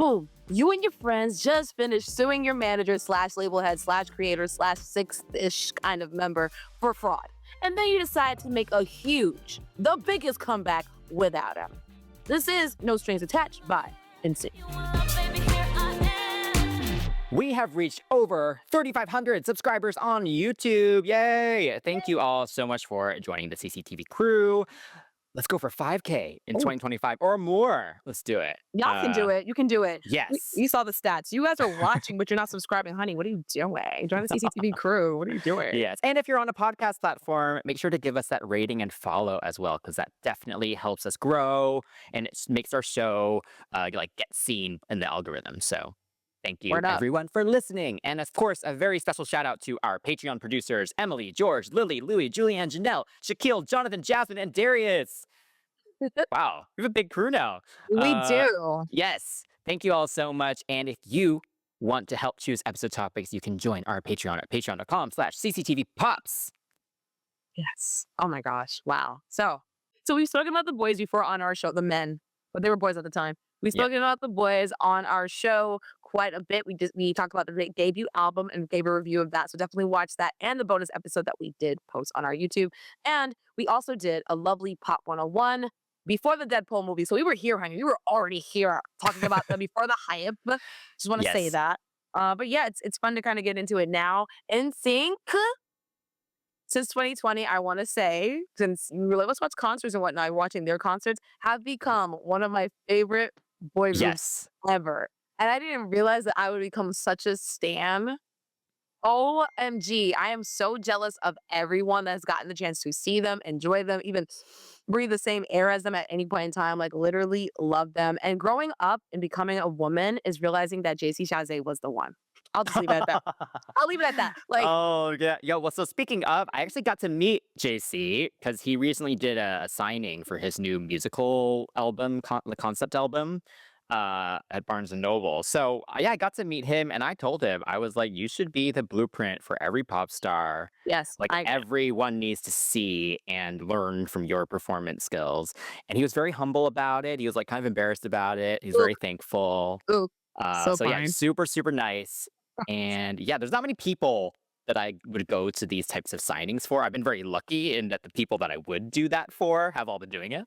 Boom. You and your friends just finished suing your manager slash label head slash creator slash sixth-ish kind of member for fraud. And then you decide to make a huge, the biggest comeback without him. This is No Strings Attached by NSYNC. We have reached over 3,500 subscribers on YouTube. Yay! Thank you all so much for joining the CCTV crew. Let's go for 5K in 2025 or more. Let's do it. Y'all can do it. You can do it. Yes. You saw the stats. You guys are watching, but you're not subscribing. Honey, what are you doing? Join the CCTV crew. What are you doing? Yes. And if you're on a podcast platform, make sure to give us that rating and follow as well, because that definitely helps us grow and it makes our show get seen in the algorithm. So thank you, everyone, for listening. And of course, a very special shout out to our Patreon producers, Emily, George, Lily, Louie, Julianne, Janelle, Shaquille, Jonathan, Jasmine, and Darius. Wow, we have a big crew now. We do. Yes. Thank you all so much. And if you want to help choose episode topics, you can join our Patreon at patreon.com/CCTVPops. Yes. Oh my gosh. Wow. So we've spoken about the boys before on our show, the men, but they were boys at the time. We've spoken about the boys on our show quite a bit. We talked about the debut album and gave a review of that. So definitely watch that and the bonus episode that we did post on our YouTube. And we also did a lovely Pop 101 before the Deadpool movie. So we were here, honey. We were already here talking about them before the hype. Just want to say that. But yeah, it's fun to kind of get into it now. NSYNC, since 2020, I want to say, since you really let's watch concerts and whatnot, watching their concerts have become one of my favorite boy groups ever. And I didn't realize that I would become such a stan. OMG, I am so jealous of everyone that's gotten the chance to see them, enjoy them, even breathe the same air as them at any point in time. Like, literally love them. And growing up and becoming a woman is realizing that JC Chasez was the one. I'll just leave it at that. I'll leave it at that. Like, oh, yeah. Yo, well, so speaking of, I actually got to meet JC because he recently did a signing for his new musical album, the concept album. At Barnes & Noble. So yeah, I got to meet him and I told him, I was like, you should be the blueprint for every pop star. Yes. Like everyone needs to see and learn from your performance skills. And he was very humble about it. He was like kind of embarrassed about it. He's very thankful. So yeah, super, super nice. And yeah, there's not many people that I would go to these types of signings for. I've been very lucky in that the people that I would do that for have all been doing it.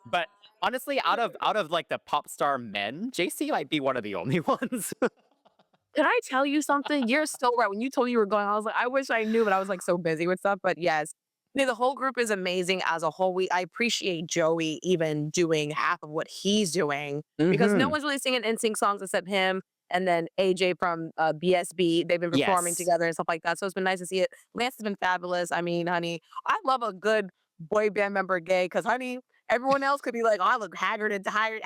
But honestly, out of like the pop star men, JC might be one of the only ones. Can I tell you something? You're so right. When you told me you were going, I was like, I wish I knew, but I was like so busy with stuff. But yes, the whole group is amazing as a whole. I appreciate Joey even doing half of what he's doing because no one's really singing NSYNC songs except him. And then AJ from BSB, they've been performing together and stuff like that. So it's been nice to see it. Lance has been fabulous. I mean, honey, I love a good boy band member gay because, honey, everyone else could be like, oh, I look haggard and tired.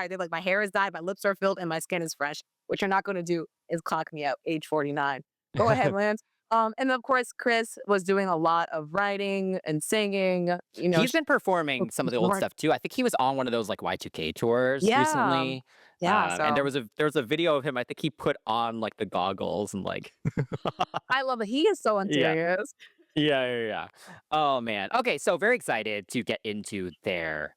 They're like, my hair is dyed, my lips are filled, and my skin is fresh. What you're not going to do is clock me out, age 49. Go ahead, Lance. And of course, Chris was doing a lot of writing and singing. You know, he's been performing some of the old stuff too. I think he was on one of those like Y2K tours recently. Yeah, and there was a video of him. I think he put on like the goggles and like. I love it. He is so unserious. Yeah. Oh man. Okay, so very excited to get into their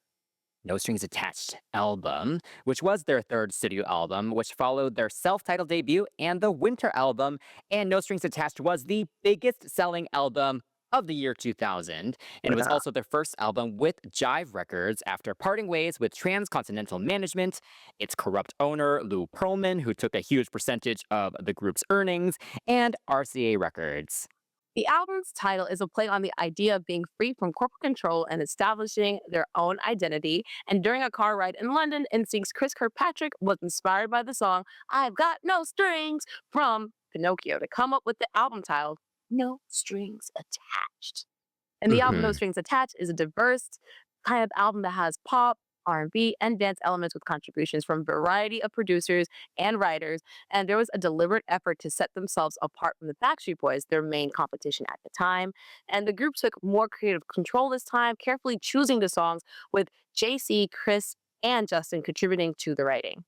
No Strings Attached album, which was their third studio album, which followed their self-titled debut and the winter album. And No Strings Attached was the biggest selling album of the year 2000. And it was also their first album with Jive Records after parting ways with Transcontinental Management, its corrupt owner, Lou Pearlman, who took a huge percentage of the group's earnings, and RCA Records. The album's title is a play on the idea of being free from corporate control and establishing their own identity. And during a car ride in London, NSYNC's Chris Kirkpatrick was inspired by the song I've Got No Strings from Pinocchio to come up with the album title No Strings Attached. And the album No Strings Attached is a diverse kind of album that has pop, R&B, and dance elements with contributions from a variety of producers and writers, and there was a deliberate effort to set themselves apart from the Backstreet Boys, their main competition at the time. And the group took more creative control this time, carefully choosing the songs with JC, Chris, and Justin contributing to the writing.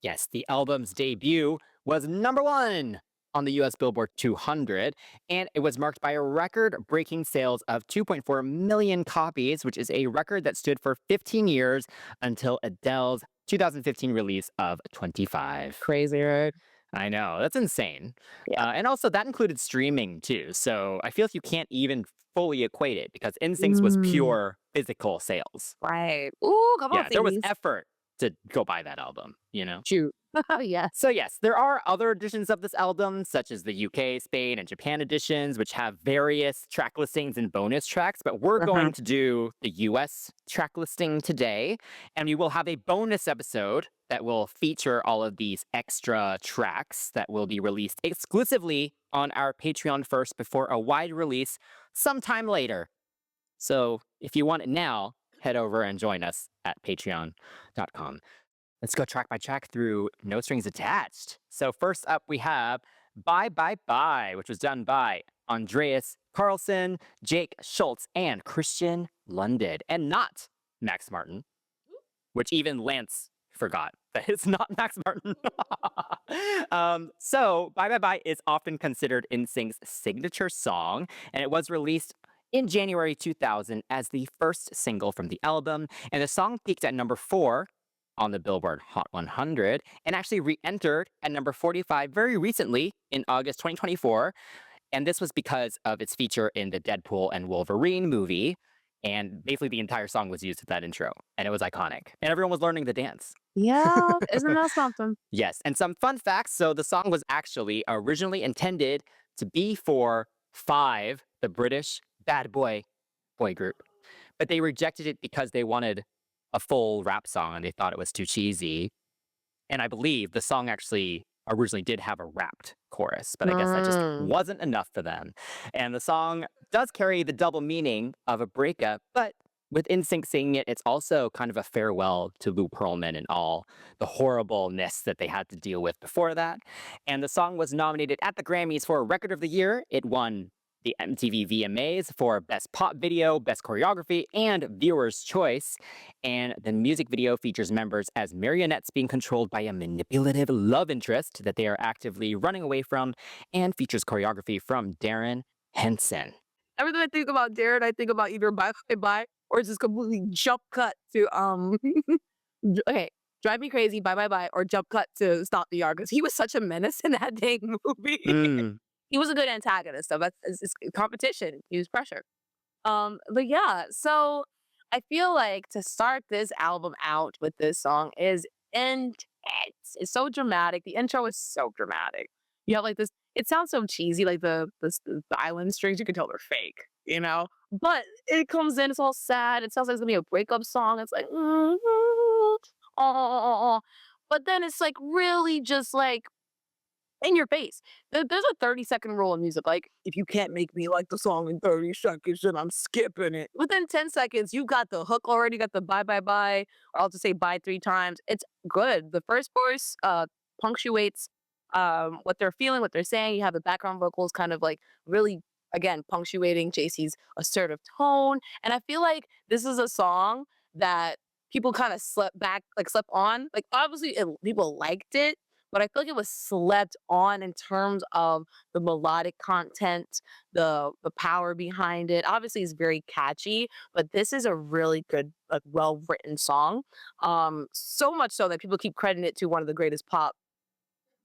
Yes, the album's debut was #1 on the US Billboard 200, and it was marked by a record-breaking sales of 2.4 million copies, which is a record that stood for 15 years until Adele's 2015 release of 25. Crazy, right? I know, that's insane. Yeah. And also, that included streaming too. So I feel like you can't even fully equate it because NSYNC's was Mm, pure physical sales. right. Ooh, come on, Yeah, there was CDs. effort to go buy that album, you know? Shoot. Yes. So, yes, there are other editions of this album, such as the UK, Spain, and Japan editions, which have various track listings and bonus tracks. But we're Uh-huh. going to do the US track listing today, and we will have a bonus episode that will feature all of these extra tracks that will be released exclusively on our Patreon first before a wide release sometime later. So, if you want it now, head over and join us at patreon.com. Let's go track by track through No Strings Attached. So first up, we have Bye Bye Bye, which was done by Andreas Carlson, Jake Schultz, and Christian Lunded, and not Max Martin, which even Lance forgot that it's not Max Martin. So Bye Bye Bye is often considered NSYNC's signature song, and it was released in January 2000 as the first single from the album, and the song peaked at number 4 on the Billboard Hot 100 and actually re-entered at number 45 very recently in August 2024. And this was because of its feature in the Deadpool and Wolverine movie. And basically the entire song was used at that intro, and it was iconic. And everyone was learning the dance. Yeah. Isn't that something? Yes, and some fun facts. So the song was actually originally intended to be for Five, the British bad boy group, but they rejected it because they wanted a full rap song and they thought it was too cheesy. And I believe the song actually originally did have a rapped chorus, but I guess that just Mm. wasn't enough for them. And the song does carry the double meaning of a breakup, but with NSYNC singing it, it's also kind of a farewell to Lou Pearlman and all the horribleness that they had to deal with before that. And the song was nominated at the Grammys for Record of the Year. It won the MTV VMAs for Best Pop Video, Best Choreography, and Viewer's Choice. And the music video features members as marionettes being controlled by a manipulative love interest that they are actively running away from, and features choreography from Darren Henson. Every time I think about Darren, I think about either Bye Bye Bye or just completely jump cut to okay, Drive Me Crazy, Bye Bye Bye, or jump cut to Stop the Yard because he was such a menace in that dang movie. Mm. He was a good antagonist, though. That's it's competition. He was pressure. But yeah, so I feel like to start this album out with this song is intense. It's so dramatic. The intro is so dramatic. You have like this. It sounds so cheesy, like the violin strings. You can tell they're fake, you know. But it comes in. It's all sad. It sounds like it's gonna be a breakup song. It's like, oh, but then it's like really just like in your face. There's a 30-second rule in music. Like, if you can't make me like the song in 30 seconds, then I'm skipping it. Within 10 seconds, you got the hook already, got the bye, bye, bye, or I'll just say bye 3 times. It's good. The first verse punctuates what they're feeling, what they're saying. You have the background vocals kind of like really, again, punctuating JC's assertive tone. And I feel like this is a song that people kind of slept on. Like, obviously, people liked it, but I feel like it was slept on in terms of the melodic content, the power behind it. Obviously, it's very catchy, but this is a really good, like, well written song. So much so that people keep crediting it to one of the greatest pop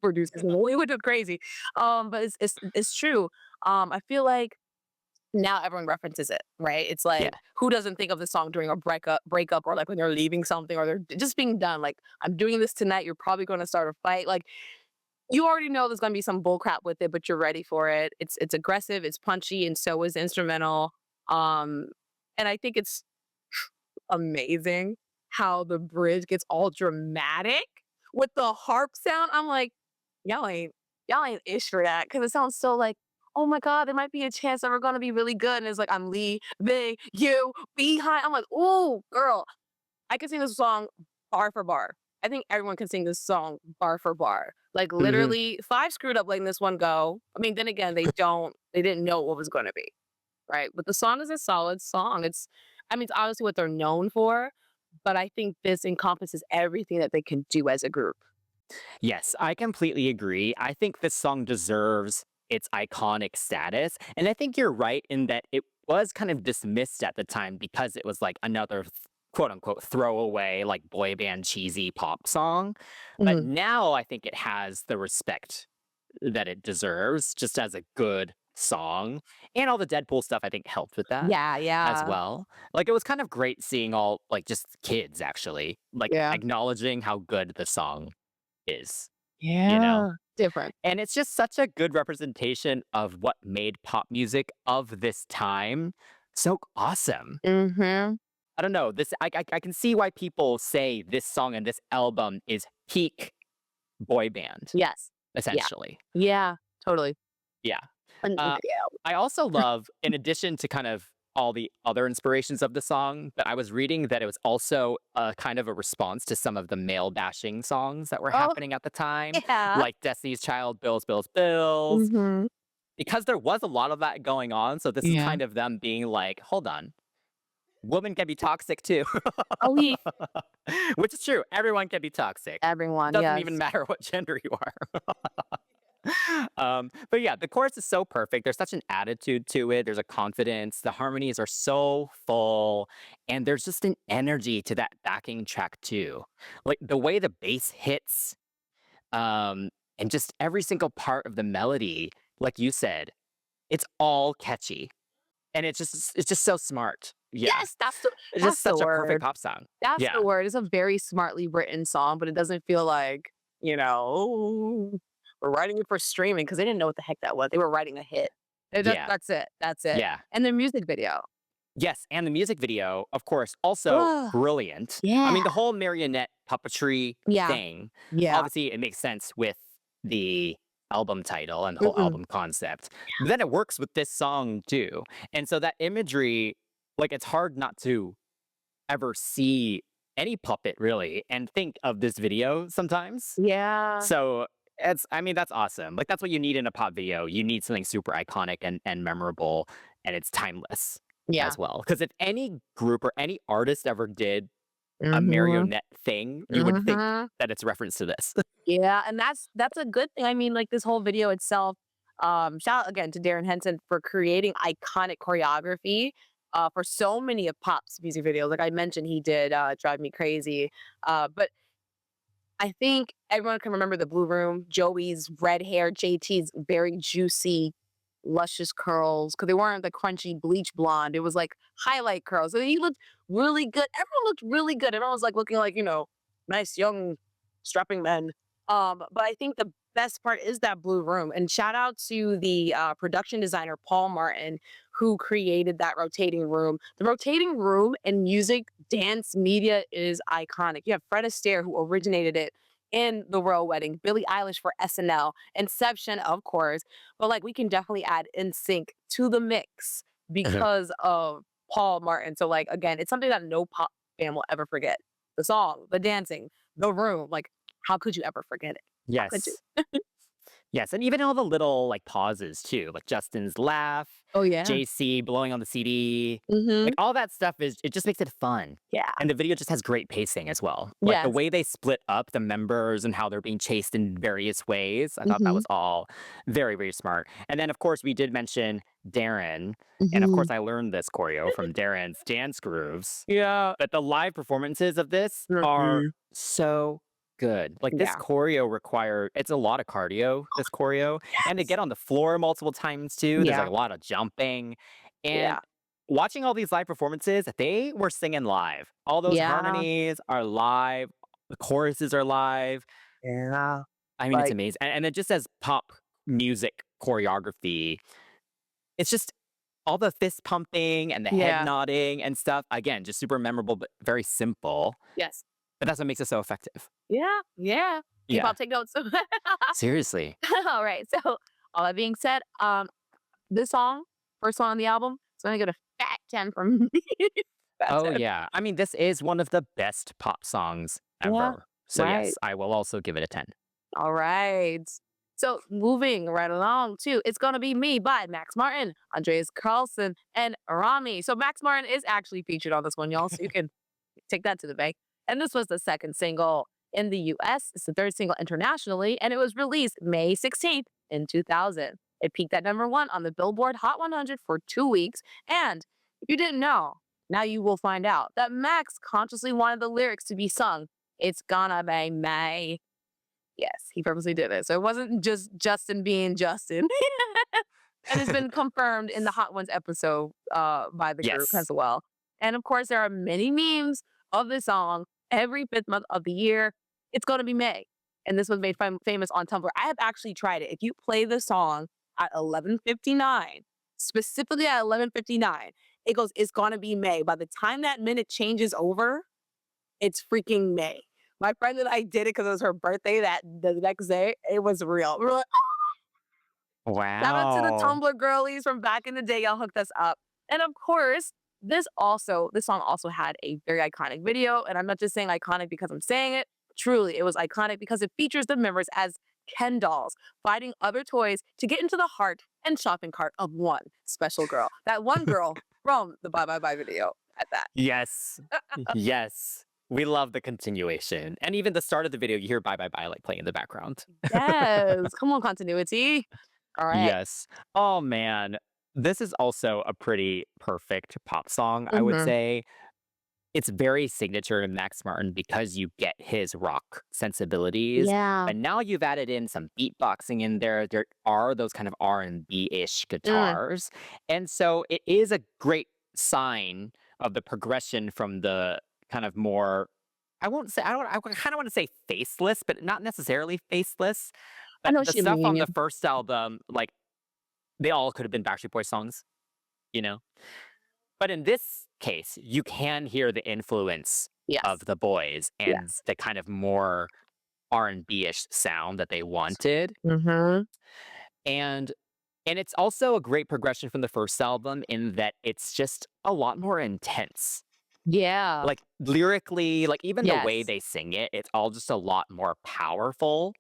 producers in Hollywood. It's crazy, but it's true. I feel like now everyone references it, right? It's Yeah. like, who doesn't think of the song during a breakup, or like when they're leaving something, or they're just being done. Like, I'm doing this tonight. You're probably going to start a fight. Like, you already know there's going to be some bullcrap with it, but you're ready for it. It's aggressive, it's punchy, and so is the instrumental. Um, and I think it's amazing how the bridge gets all dramatic with the harp sound. I'm like, y'all ain't y'all ain't ish for that because it sounds so like, oh my god, there might be a chance that we're gonna be really good. And it's like, I'm leaving you behind. I'm like, oh girl, I can sing this song bar for bar. I think everyone can sing this song bar for bar. Like, Hmm. literally, Five screwed up letting this one go. I mean, then again, they didn't know what was gonna be, right? But the song is a solid song. I mean, it's obviously what they're known for, but I think this encompasses everything that they can do as a group. Yes, I completely agree. I think this song deserves its iconic status. And I think you're right in that it was kind of dismissed at the time because it was like another quote unquote throwaway like boy band cheesy pop song. But Mhm. now I think it has the respect that it deserves just as a good song. And all the Deadpool stuff I think helped with that Yeah, as yeah, well. Like it was kind of great seeing all like just kids actually like yeah. acknowledging how good the song is, you know? Yeah. Different. And it's just such a good representation of what made pop music of this time so awesome. Mhm. I don't know. I can see why people say this song and this album is peak boy band, Yes. Yeah. essentially. Yeah, totally. Yeah. And Uh, yeah. I also love, in addition to kind of all the other inspirations of the song, that I was reading that it was also a kind of a response to some of the male bashing songs that were Oh, happening at the time, yeah. like Destiny's Child, Bills, Bills, Bills. Mhm. Because there was a lot of that going on. So this is Yeah. kind of them being like, hold on, women can be toxic too. Oh, yeah. Which is true. Everyone can be toxic. Everyone, Doesn't even yes. matter what gender you are. But yeah, the chorus is so perfect. There's such an attitude to it. There's a confidence. The harmonies are so full, and there's just an energy to that backing track too. Like the way the bass hits, and just every single part of the melody, like you said, it's all catchy, and it's just so smart. Yeah, Yes, it's that's just the such a perfect word. pop song. That's Yeah, the word. It's a very smartly written song, but it doesn't feel like, "Oh, we're writing it for streaming because they didn't know what the heck that was. They were writing a hit. yeah, That's it. That's it. yeah. And the music video. Yes, and the music video, of course, also Ugh, brilliant. I yeah. mean, the whole marionette puppetry Yeah. thing, Yeah. obviously, it makes sense with the album title and the whole Mm-mm. album concept. But then it works with this song too. And so that imagery, like, it's hard not to ever see any puppet really and think of this video sometimes. Yeah. So I mean, that's awesome. Like, that's what you need in a pop video. You need something super iconic and memorable, and it's timeless Yeah. as well. Because if any group or any artist ever did a Mhm. marionette thing, you would think Mhm. that it's reference to this. Yeah, and that's a good thing. I mean, like, this whole video itself, shout out again to Darren Henson for creating iconic choreography, for so many of Pop's music videos. Like I mentioned, he did, Drive Me Crazy, but I think everyone can remember the Blue Room, Joey's red hair, JT's very juicy, luscious curls, because they weren't the crunchy bleach blonde. It was like highlight curls. So he looked really good. Everyone looked really good. Everyone was like looking like, nice young strapping men. But I think the best part is that Blue Room. And shout out to the production designer Paul Martin, who created that rotating room. The rotating room in music, dance, media is iconic. You have Fred Astaire, who originated it in The Royal Wedding, Billie Eilish for SNL, Inception, of course. But like we can definitely add NSYNC to the mix because of Paul Martin. So like again, it's something that no pop fan will ever forget. The song, the dancing, the room. Like, how could you ever forget it? How could you? Yes. Yes, and even all the little, like, pauses too, like Justin's laugh, Oh yeah. JC blowing on the CD, like, Mm-hmm. all that stuff it just makes it fun, Yeah. and the video just has great pacing as well. Like, the Yes. way they split up the members and how they're being chased in various ways, I thought that Mm-hmm. was all very, very smart, and then, of course, we did mention Darren, and, of Mm-hmm. course, I learned this choreo from Darren's dance grooves, Yeah. but the live performances of this are Mhm. so good. Like, this Yeah. choreo it's a lot of cardio, this choreo, and to Yes. get on the floor multiple times too, there's, like, Yeah. a lot of jumping, and Yeah. watching all these live performances, they were singing live. All those Yeah. harmonies are live, the choruses are live. Yeah. I mean, it's Like, amazing, and it just as pop music choreography, it's just all the fist pumping and the head yeah. nodding and stuff, again, just super memorable, but very simple, Yes. but that's what makes it so effective. Yeah. Yeah. People Yeah. take notes. Seriously. All right. So all that being said, this song, first song on the album, it's gonna get a fat 10 from me. That's Oh, it. yeah. I mean, this is one of the best pop songs Yeah. ever. So, Right. yes, I will also give it a 10. All right. So moving right along to It's Gonna Be Me by Max Martin, Andreas Carlson, and Rami. So Max Martin is actually featured on this one, y'all. So you can take that to the bank. And this was the second single in the US. It's the third single internationally, and it was released May 16th in 2000. It peaked at number one on the Billboard Hot 100 for 2 weeks. And if you didn't know, Now you will find out that Max consciously wanted the lyrics to be sung. It's gonna be May. Yes, he purposely did it. So it wasn't just Justin being Justin. And it's been confirmed in the Hot Ones episode by the group as Yes. well. And of course, there are many memes of this song every fifth month of the year. It's going to be May. And this was made famous on Tumblr. I have actually tried it. If you play the song at 11:59, specifically at 11:59, it goes, it's going to be May. By the time that minute changes over, it's freaking May. My friend and I did it because it was her birthday that the next day. It was real. We were like, shout out to the Wow. Tumblr girlies from back in the day. Y'all hooked us up. And of course, this song also had a very iconic video. And I'm not just saying iconic because I'm saying it. Truly, it was iconic because it features the members as Ken dolls fighting other toys to get into the heart and shopping cart of one special girl. That one girl from the Bye Bye Bye video at that. Yes. Yes. We love the continuation. And even the start of the video, you hear Bye Bye Bye like playing in the background. Yes. Come on, continuity. All right. Yes. Oh man. This is also a pretty perfect pop song, I would Hmm. say. It's very signature to Max Martin because you get his rock sensibilities, Yeah. but now you've added in some beatboxing in there. There are those kind of R&B-ish Mm. guitars. And so it is a great sign of the progression from the kind of more I kind of want to say faceless, but not necessarily faceless. I But know the what you stuff on mean. the first album, like they all could have been Backstreet Boys songs, you know? But in this case, you can hear the influence Yes. of the boys and Yes. the kind of more R&B-ish sound that they wanted. Mhm. And it's also a great progression from the first album in that it's just a lot more intense. Yeah. Like lyrically, like even the way Yes. they sing it, it's all just a lot more powerful.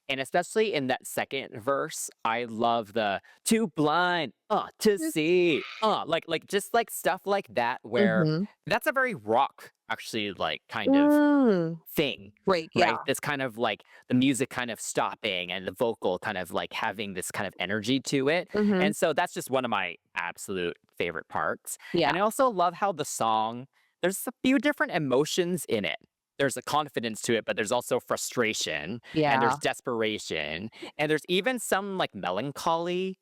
And especially in that second verse, I love the too blind to Mm. see. Like just like stuff like that where Mhm. that's a very rock actually like kind of Mm. thing, Break, yeah. right? This kind of like the music kind of stopping and the vocal kind of like having this kind of energy to it. Mhm. And so that's just one of my absolute favorite parts. Yeah. And I also love how the song, there's a few different emotions in it. There's a confidence to it, but there's also frustration and there's Yeah. desperation. And there's even some like melancholy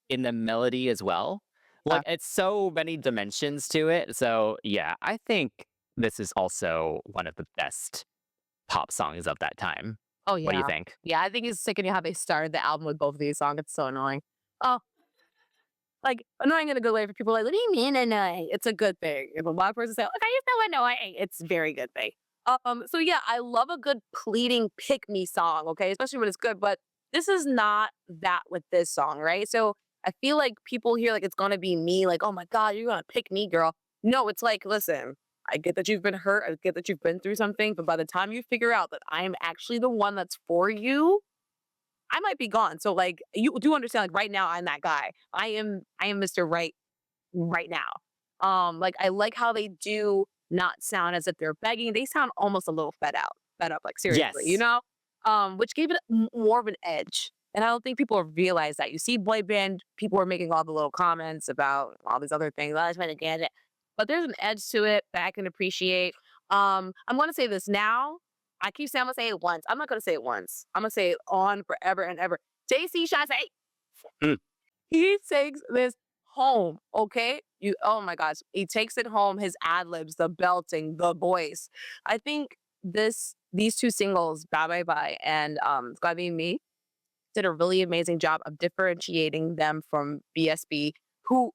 in the melody as well. Like it's so many dimensions to it. So yeah, I think this is also one of the best pop songs of that time. Oh, What do you yeah. think? Yeah, I think it's sickening how they started the album with both of these songs. It's so annoying. Oh, like, annoying in a good way for people like, "What do you mean annoying?" It's a good thing. If a black person say, "Look, are you so annoying?" It's a very good thing. So yeah, I love a good pleading pick-me song, okay? Especially when it's good, but this is not that with this song, right? So I feel like people hear like it's gonna be me, like, "Oh my God, you're gonna pick me, girl." No, it's like, listen, I get that you've been hurt, I get that you've been through something, but by the time you figure out that I'm actually the one that's for you, I might be gone. So like you do understand, like right now I'm that guy. I am Mr. Right now. Like I like how they do not sound as if they're begging. They sound almost a little fed up, like seriously, Yes. which gave it more of an edge. And I don't think people realize that. You see, boy band people are making all the little comments about all these other things. "Oh, I just want to get it," but there's an edge to it that I can appreciate. I'm going to say this now. I keep saying I'm gonna say it once. I'm not gonna say it once. I'm gonna say it on forever and ever. JC Chasez, Mm. he takes this home, okay? Oh my gosh, he takes it home. His ad libs, the belting, the voice. I think these two singles, Bye Bye Bye and It's Gotta Be Me, did a really amazing job of differentiating them from BSB, who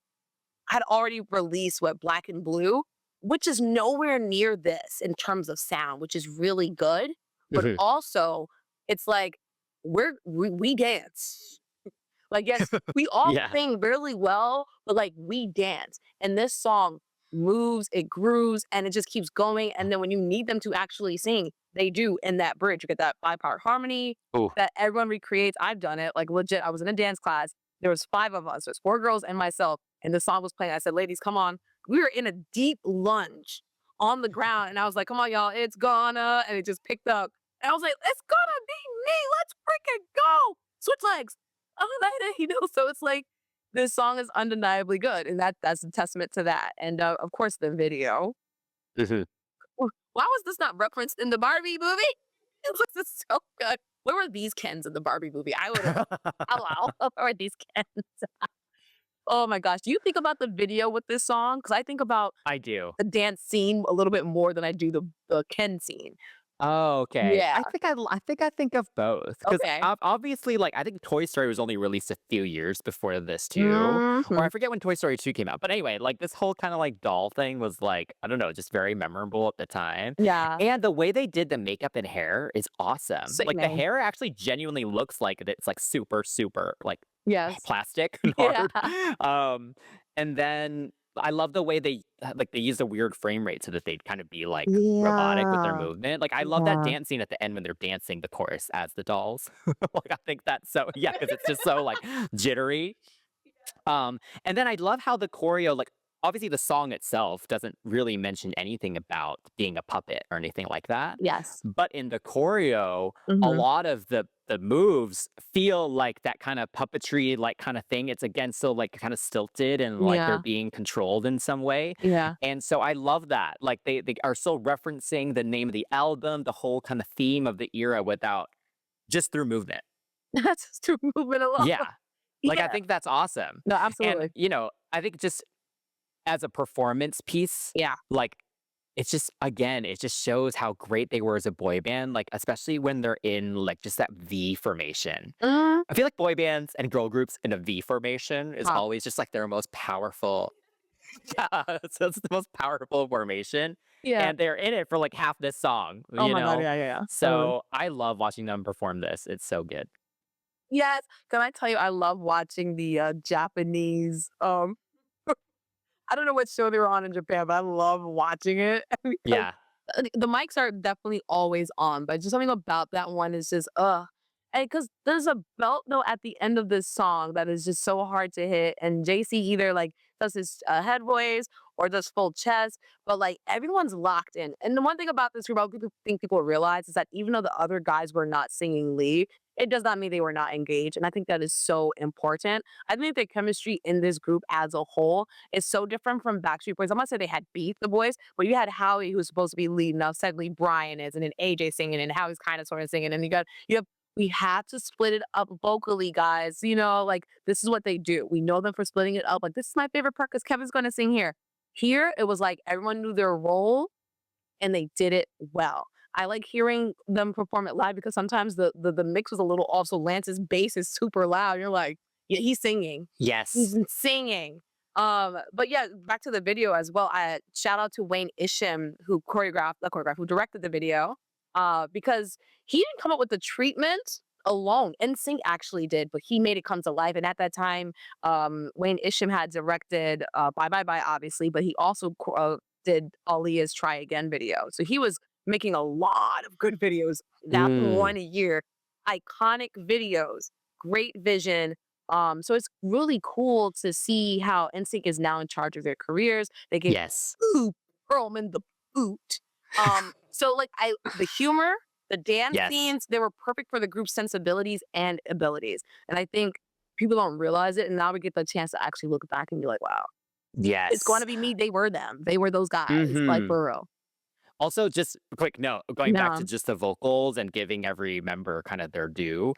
had already released what Black and Blue, which is nowhere near this in terms of sound, which is really good. But Mhm. also, it's like we dance. Like, yes, we all Yeah. sing really well, but like we dance. And this song moves, it grooves, and it just keeps going. And then when you need them to actually sing, they do in that bridge. You get that 5-part harmony Oh, that everyone recreates. I've done it. Like legit, I was in a dance class. There was 5 of us. There's 4 girls and myself. And the song was playing. I said, ladies, come on. We were in a deep lunge on the ground. And I was like, come on, y'all, it's gonna. And it just picked up. And I was like, it's gonna be me. Let's freaking go. Switch legs. Oh, so it's like this song is undeniably good, and that's a testament to that. And of course, the video. Mhm. Why was this not referenced in the Barbie movie? It looks so good. Where were these Kens in the Barbie movie? I would have. Hello, where are these Kens? Oh my gosh, do you think about the video with this song? Because I think about I do. the dance scene a little bit more than I do the Ken scene. Oh, okay. Yeah. I think of both because Okay. obviously, like I think Toy Story was only released a few years before this too, or Mhm. I forget when Toy Story 2 came out. But anyway, like this whole kind of like doll thing was like I don't know, just very memorable at the time. Yeah. And the way they did the makeup and hair is awesome. Like the Sickening. hair actually genuinely looks like it's like super like Yes. plastic and Yeah. hard. Um, and then I love the way they use a weird frame rate so that they'd kind of be like robotic with their Yeah. movement. Like I love that Yeah. dance scene at the end when they're dancing the chorus as the dolls. Like I think that's so yeah, because it's just so like jittery. And then I love how the choreo, like obviously the song itself doesn't really mention anything about being a puppet or anything like that. Yes. But in the choreo, a Mhm. lot of the moves feel like that kind of puppetry like kind of thing. It's again so like kind of stilted and like they're Yeah. being controlled in some way. Yeah. And so I love that. Like they are still referencing the name of the album, the whole kind of theme of the era without just through movement. That's just too moving along. Yeah. Like, I Yeah. think that's awesome. No, And, absolutely. I think just as a performance piece, Yeah. like, it's just, again, it just shows how great they were as a boy band, like, especially when they're in, like, just that V formation. Mhm. I feel like boy bands and girl groups in a V formation is Pop. always just like their most powerful. Yeah, so it's the most powerful formation. Yeah. And they're in it for like half this song, Oh you my god, know? yeah, yeah, yeah. Totally. So I love watching them perform this. It's so good. Yes. Can I tell you, I love watching the, Japanese, I don't know what show they were on in Japan, but I love watching it because Yeah. the mics are definitely always on, but just something about that one is just, ugh. And because there's a belt though at the end of this song that is just so hard to hit, and JC either like does his head voice or does full chest, but like everyone's locked in. And the one thing about this group, I don't think people realize is that even though the other guys were not singing lead, it does not mean they were not engaged. And I think that is so important. I think the chemistry in this group as a whole is so different from Backstreet Boys. I'm not saying they had beef, the boys, but you had Howie who's supposed to be leading. Now, sadly, Brian is, and then AJ singing, and Howie's kind of sort of singing, and you have we had to split it up vocally, guys. Like this is what they do. We know them for splitting it up. Like this is my favorite part because Kevin's going to sing here. Here, it was like everyone knew their role and they did it well. I like hearing them perform it live because sometimes the mix was a little off. So Lance's bass is super loud. You're like, yeah, he's singing. Yes. He's singing. But yeah, back to the video as well. I shout out to Wayne Isham who who directed the video. Because he didn't come up with the treatment alone. NSYNC actually did, but he made it come to life. And at that time, Wayne Isham had directed Bye Bye Bye, obviously, but he also did Aaliyah's Try Again video. So he was making a lot of good videos that Mm. one year. Iconic videos, great vision. So it's really cool to see how NSYNC is now in charge of their careers. They gave Yes. Perlman the boot. So like the humor, the dance Yes. scenes, they were perfect for the group's sensibilities and abilities. And I think people don't realize it. And now we get the chance to actually look back and be like, wow, it's going Yes. to be me. They were them. They were those guys. Like Mhm. for real. Also, just a quick note, going back Yeah. to just the vocals and giving every member kind of their due.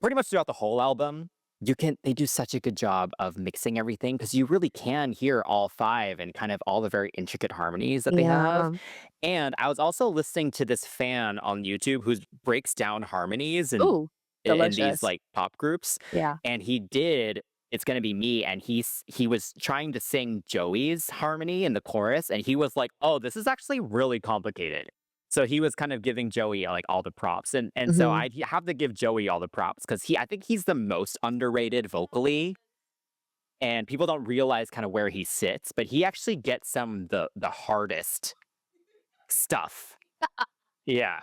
Pretty much throughout the whole album, they do such a good job of mixing everything because you really can hear all 5 and kind of all the very intricate harmonies that they have. Yeah. And I was also listening to this fan on YouTube who breaks down harmonies Ooh, in these, delicious. like, pop groups, Yeah. and he did "It's Gonna Be Me," and he was trying to sing Joey's harmony in the chorus, and he was like, "Oh, this is actually really complicated." So he was kind of giving Joey, like, all the props, and so Hmm. I have to give Joey all the props because I think he's the most underrated vocally, and people don't realize kinda where he sits, but he actually gets some the hardest stuff. Yeah.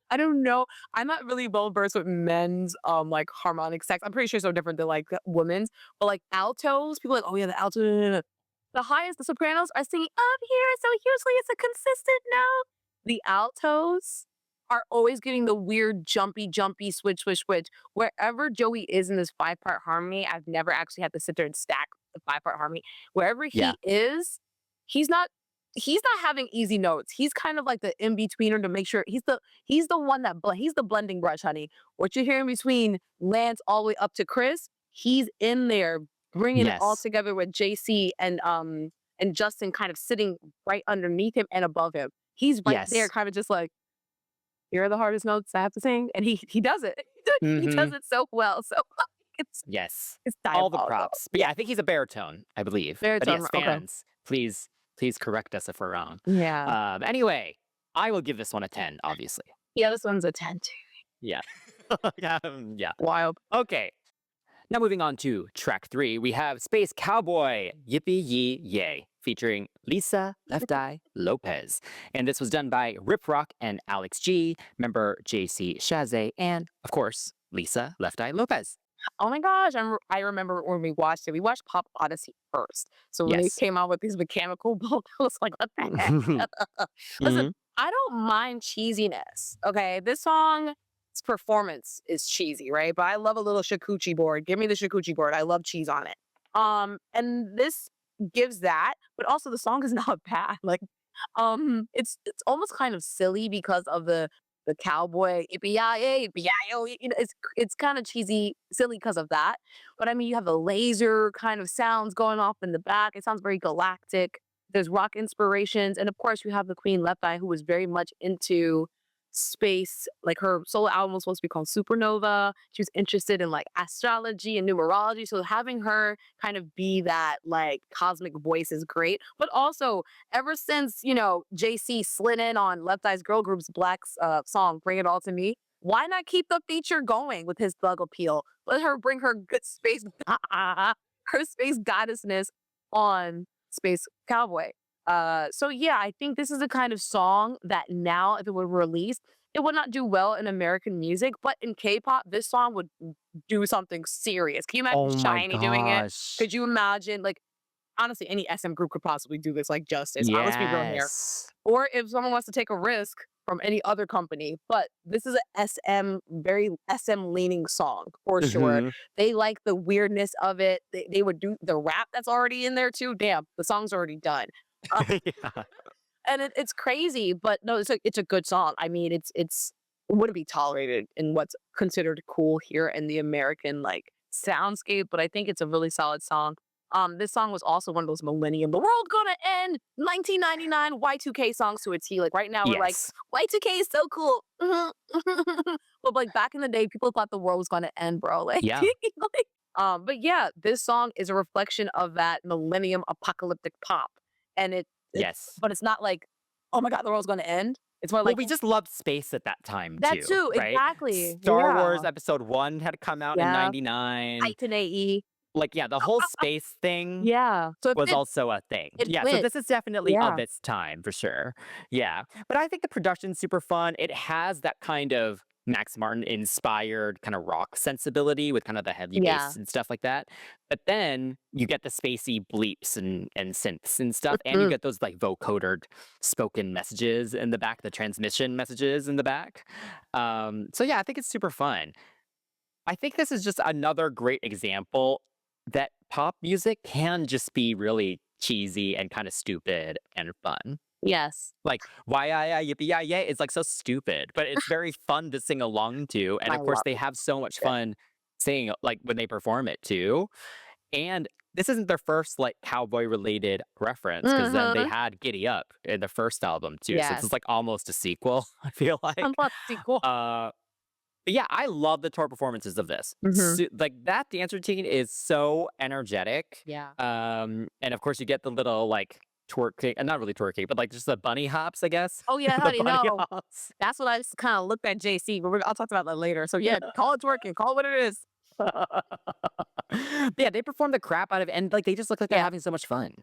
I don't know. I'm not really well versed with men's like harmonic sex. I'm pretty sure it's so different than like women's, but like altos, people are like, oh yeah, the alto. No, no, no. The highest, the sopranos are singing up here, so usually it's a consistent note. The altos are always getting the weird jumpy, jumpy, switch, switch, switch. Wherever Joey is in this 5-part harmony, I've never actually had to sit there and stack the 5-part harmony. Wherever Yeah. he is, he's not he's not having easy notes. He's kind of like the in-betweener to make sure he's the one that he's the blending brush, honey. What you hear in between Lance all the way up to Chris, he's in there bringing it all Yes. together with JC and Justin kind of sitting right underneath him and above him. He's right there, Yes. kind of just like, here are the hardest notes I have to sing, and he does it. He does Hmm. it so well. So Yes. it's All the diabolical. props. But yeah, I think he's a baritone, I believe. But Baritone, yes, okay. fans, please correct us if we're wrong. Yeah. Anyway, I will give this one a 10, obviously. Yeah, this one's a 10 too. Yeah. Yeah. Yeah. Wild. Okay. Now moving on to track 3, we have Space Cowboy, Yippie-Yi-Yay, featuring Lisa Left Eye Lopes. And this was done by Rip Rock and Alex G, member JC Chazé, and of course, Lisa Left Eye Lopes. Oh my gosh, I remember when we watched it. We watched Pop Odyssey first. So when they Yes. came out with these mechanical vocals, I was like, what the heck? Listen, Mhm. I don't mind cheesiness. Okay, this song's performance is cheesy, right? But I love a little shakuchi board. Give me the shakuchi board. I love cheese on it. And this gives that, but also the song is not bad. Like, it's almost kind of silly because of the cowboy Yippie-Yi-Yay, Yippie-Yi-Yo, you know, it's kind of cheesy, silly because of that. But I mean, you have the laser kind of sounds going off in the back. It sounds very galactic. There's rock inspirations, and of course, you have the Queen Left Eye, who was very much into space. Like her solo album was supposed to be called Supernova. She was interested in like astrology and numerology. So having her kind of be that like cosmic voice is great. But also, ever since, you know, JC slid in on Left Eye's girl group's Black's song, Bring It All to Me, why not keep the feature going with his thug appeal? Let her bring her good space, her space goddessness on Space Cowboy. So yeah, I think this is the kind of song that now, if it were released, it would not do well in American music, but in K-pop, this song would do something serious. Can you imagine Oh my Shiny doing it? gosh. Could you imagine, like, honestly, any SM group could possibly do this like justice. Let's be real here. Yes. Or if someone wants to take a risk from any other company, but this is a very SM leaning song for sure. Mhm. They like the weirdness of it. They would do the rap that's already in there too. Damn, the song's already done. Uh, Yeah. and it's crazy, but no, it's a good song. I mean, it wouldn't be tolerated in what's considered cool here in the American like soundscape, but I think it's a really solid song. This song was also one of those millennium, the world gonna end, 1999 Y2K songs to a T. Like right now, we're like, Yes. Y2K is so cool. But like back in the day, people thought the world was gonna end, bro. Like, Yeah. like, but yeah, this song is a reflection of that millennium apocalyptic pop. And Yes. but it's not like, oh my God, the world's gonna end. It's more Well, like we just loved space at that time that too, too, right? exactly. Star Wars Yeah. Episode 1 had come out in Yeah. 99. Titan AE. Like, yeah, the whole space thing Yeah. So was also a thing. it Yeah, so fits. this is definitely Yeah. of its time for sure. Yeah. But I think the production's super fun. It has that kind of Max Martin inspired kind of rock sensibility with kind of the heavy Yeah. bass and stuff like that. But then you get the spacey bleeps and synths and stuff, and you Mhm. get those like vocodered spoken messages in the back, the transmission messages in the back. So yeah, I think it's super fun. I think this is just another great example that pop music can just be really cheesy and kind of stupid and fun. Yes. Like, why Yippie-Yi-Yay is like so stupid, but it's very fun to sing along to. And I of course, love they have so much it. fun singing like when they perform it too. And this isn't their first like cowboy related reference because then they Mhm. had Giddy Up in the first album too. So this Yes. is like almost a sequel, I feel like. Somewhat sequel. But yeah, I love the tour performances of this. Mhm. Like that dance routine is so energetic. Yeah. And of course you get the little like twerking, not really twerking, but like just the bunny hops, I guess. Oh yeah, The honey, bunny no. hops. That's what I just kind of looked at JC, but I'll talk about that later. So yeah, call it twerking, call it what it is. Yeah, they perform the crap out of it, and like they just look like they're Yeah. having so much fun.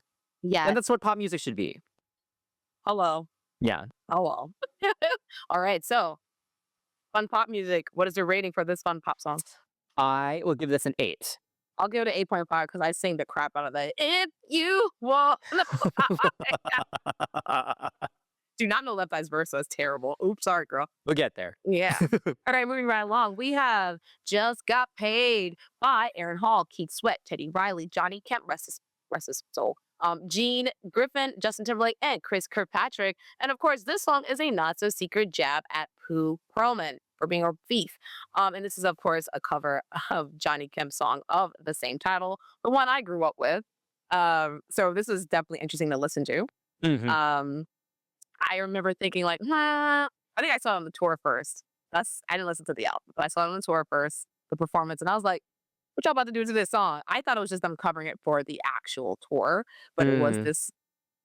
Yeah. And that's what pop music should be. Hello. Yeah. Hello. All right. So fun pop music. What is your rating for this fun pop song? I will give this an 8. I'll give it an 8.5 because I sing the crap out of that. If you want. Do not know Left Eye's verse, so it's terrible. Oops, sorry, girl. We'll get there. Yeah. All right, moving right along. We have Just Got Paid by Aaron Hall, Keith Sweat, Teddy Riley, Johnny Kemp, rest his soul. Gene Griffin, Justin Timberlake, and Chris Kirkpatrick. And of course, this song is a not so secret jab at Pooh Perlman for being a thief. And this is, of course, a cover of Johnny Kemp's song of the same title, the one I grew up with. So this is definitely interesting to listen to. Hmm. Um, I remember thinking like, I think I saw it on the tour first. I didn't listen to the album, but I saw it on the tour first, the performance, and I was like, "What y'all about to do to this song?" I thought it was just them covering it for the actual tour, but it was Mm. this.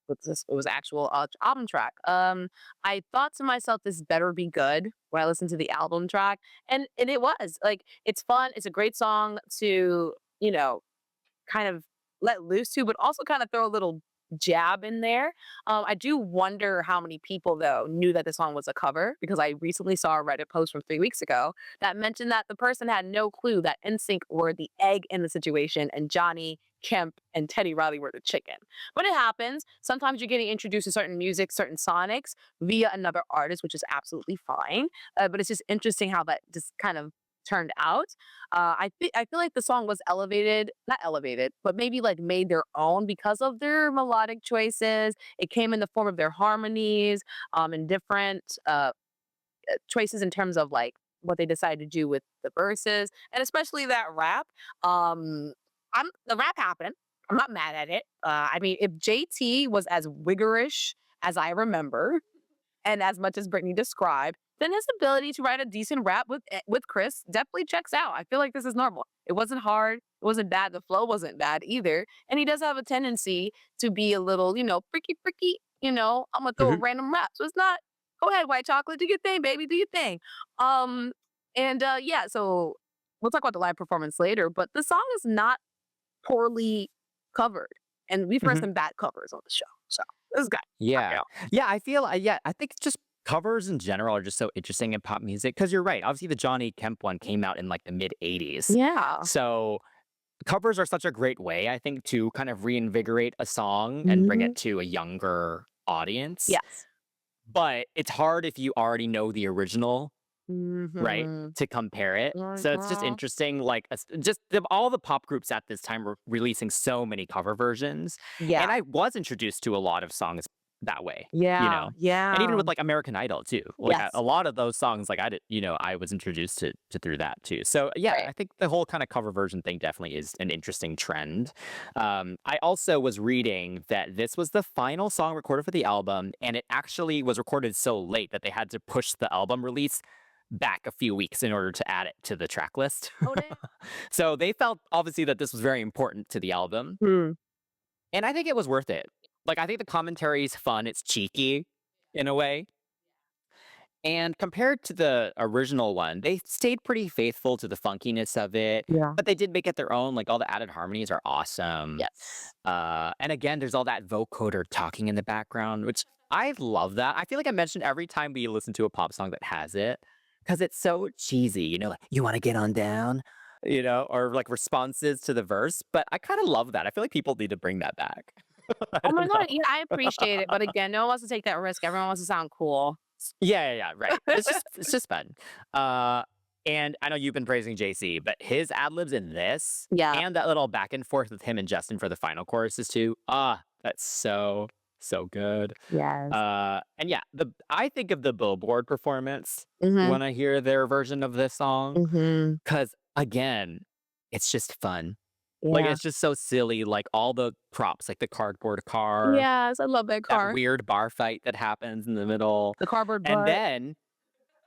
It was actual album track. I thought to myself, this better be good when I listened to the album track, and it was like it's fun. It's a great song to kind of let loose to, but also kind of throw a little jab in there. I do wonder how many people though knew that the song was a cover because I recently saw a Reddit post from 3 weeks ago that mentioned that the person had no clue that NSYNC were the egg in the situation and Johnny Kemp and Teddy Riley were the chicken. But it happens. Sometimes you're getting introduced to certain music, certain sonics via another artist, which is absolutely fine. But it's just interesting how that just kind of turned out. I feel like the song was elevated, not elevated, but maybe like made their own because of their melodic choices. It came in the form of their harmonies, and different choices in terms of like what they decided to do with the verses, and especially that rap. The rap happened. I'm not mad at it. I mean, if JT was as wiggerish as I remember, and as much as Brittany described, then his ability to write a decent rap with Chris definitely checks out. I feel like this is normal. It wasn't hard. It wasn't bad. The flow wasn't bad either. And he does have a tendency to be a little, freaky, freaky. I'm gonna throw a Hmm. random rap. So it's not. Go ahead, White Chocolate. Do your thing, baby. Do your thing. Um, and yeah. So we'll talk about the live performance later. But the song is not poorly covered, and we've heard Hmm. some bad covers on the show. So this is good. Yeah. Yeah, I feel yeah, I think just covers in general are just so interesting in pop music because you're right. Obviously, the Johnny Kemp one came out in like the mid '80s, Yeah. so covers are such a great way, I think, to kind of reinvigorate a song and bring Mhm. it to a younger audience. Yes. But it's hard if you already know the original, right? Mhm. To compare it. So it's just Mhm. interesting. Like, just all the pop groups at this time were releasing so many cover versions. Yeah. And I was introduced to a lot of songs that way, you Yeah. know? And even Yeah. with like American Idol too. Like a Yes. lot of those songs, like I did, I was introduced to through that too. So yeah, Right. I think the whole kind of cover version thing definitely is an interesting trend. I also was reading that this was the final song recorded for the album, and it actually was recorded so late that they had to push the album release back a few weeks in order to add it to the track list. Oh, damn. So they felt obviously that this was very important to the album, Hmm. and I think it was worth it. Like I think the commentary is fun, it's cheeky in a way. And compared to the original one, they stayed pretty faithful to the funkiness of it, Yeah. but they did make it their own. Like all the added harmonies are awesome. Yes. And again, there's all that vocoder talking in the background, which I love that. I feel like I mentioned every time we listen to a pop song that has it, because it's so cheesy, like, you want to get on down, or like responses to the verse. But I kind of love that. I feel like people need to bring that back. I Oh my don't know. god, yeah, I appreciate it, but again, no one wants to take that risk. Everyone wants to sound cool. Yeah, yeah, yeah, right. It's just fun. Uh, and I know you've been praising JC, but his ad libs in this Yeah. and that little back and forth with him and Justin for the final choruses too. That's so good. Yes. And yeah, I think of the Billboard performance Mhm. when I hear their version of this song, Mhm. because again, it's just fun. Like Yeah. it's just so silly. Like all the props, like the cardboard car, Yes, I love that that car. weird bar fight that happens in the middle. The cardboard And butt. then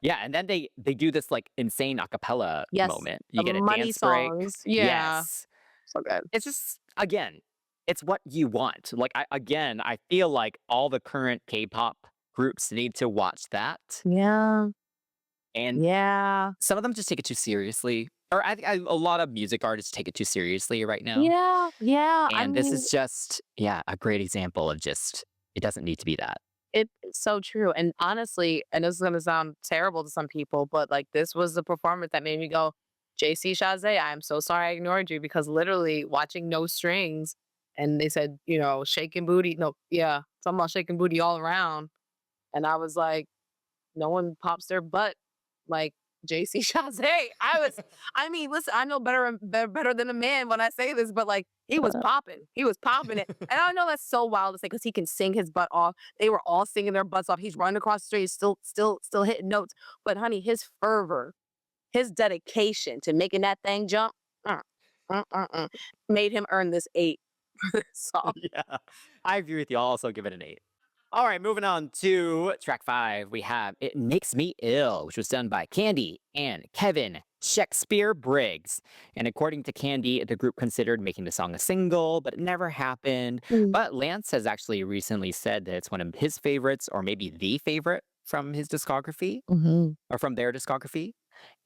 yeah, and then they do this, like, insane acapella Yes. moment. The You get a money dance break. songs. Yeah. Yes. So good. It's just again, it's what you want. Like, I feel like all the current K-pop groups need to watch that, Yeah. and Yeah. some of them just take it too seriously, or I think a lot of music artists take it too seriously right now, Yeah. Yeah. I and this mean, is just yeah, a great example of just it doesn't need to be that. it's so true. And honestly, and this is gonna sound terrible to some people, but like this was the performance that made me go, JC Chazé, I am so sorry I ignored you because literally watching No Strings and they said, shaking booty. No, yeah, something about shaking booty all around. And I was like, no one pops their butt like JC Chasez. I mean, listen, I know better than a man when I say this, but like he was popping. He was popping it. And I know that's so wild to say because he can sing his butt off. They were all singing their butts off. He's running across the street, he's still hitting notes. But honey, his fervor, his dedication to making that thing jump, uh, made him earn this 8 for this song. Yeah, I agree with you. I'll also give it an 8. All right, moving on to track 5. We have It Makes Me Ill, which was done by Candy and Kevin Shakespeare Briggs. And according to Candy, the group considered making the song a single, but it never happened. Mm. But Lance has actually recently said that it's one of his favorites, or maybe the favorite from his discography, or from their discography.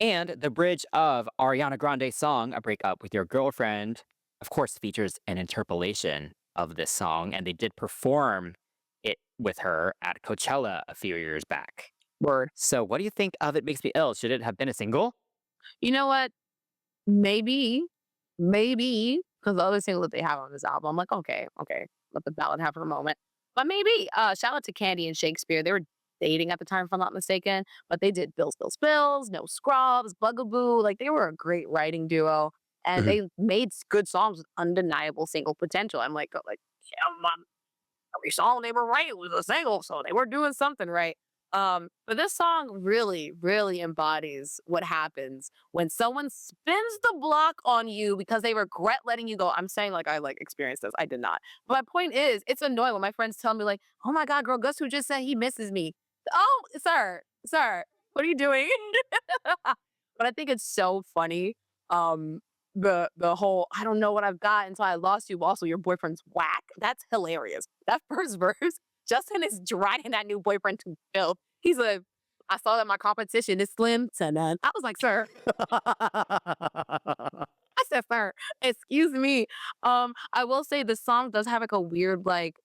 And the bridge of Ariana Grande's song, A Breakup with Your Girlfriend, of course, features an interpolation of this song, and they did perform it with her at Coachella a few years back. Word. So what do you think of It Makes Me Ill? Should it have been a single? You know what? Maybe, because the other single that they have on this album, I'm like, okay, let the ballad have her moment. But maybe, shout out to Candy and Shakespeare. They were dating at the time, if I'm not mistaken, but they did Bills, Bills, Bills, No Scrubs, Bugaboo. Like, they were a great writing duo, and Mhm. they made good songs with undeniable single potential. I'm like, yeah, man, every song they were writing was a single, so they were doing something right. But this song really, really embodies what happens when someone spins the block on you because they regret letting you go. I'm saying like I like experienced this. I did not. But my point is, it's annoying when my friends tell me like, "Oh my God, girl, guess who just said he misses me?" Oh, sir, what are you doing? But I think it's so funny. The whole I don't know what I've got until I lost you. Also, your boyfriend's whack. That's hilarious. That first verse, Justin is dragging that new boyfriend to filth. He's like, I saw that my competition is slim to none. I was like, sir. I said, sir, excuse me. I will say the song does have like a weird like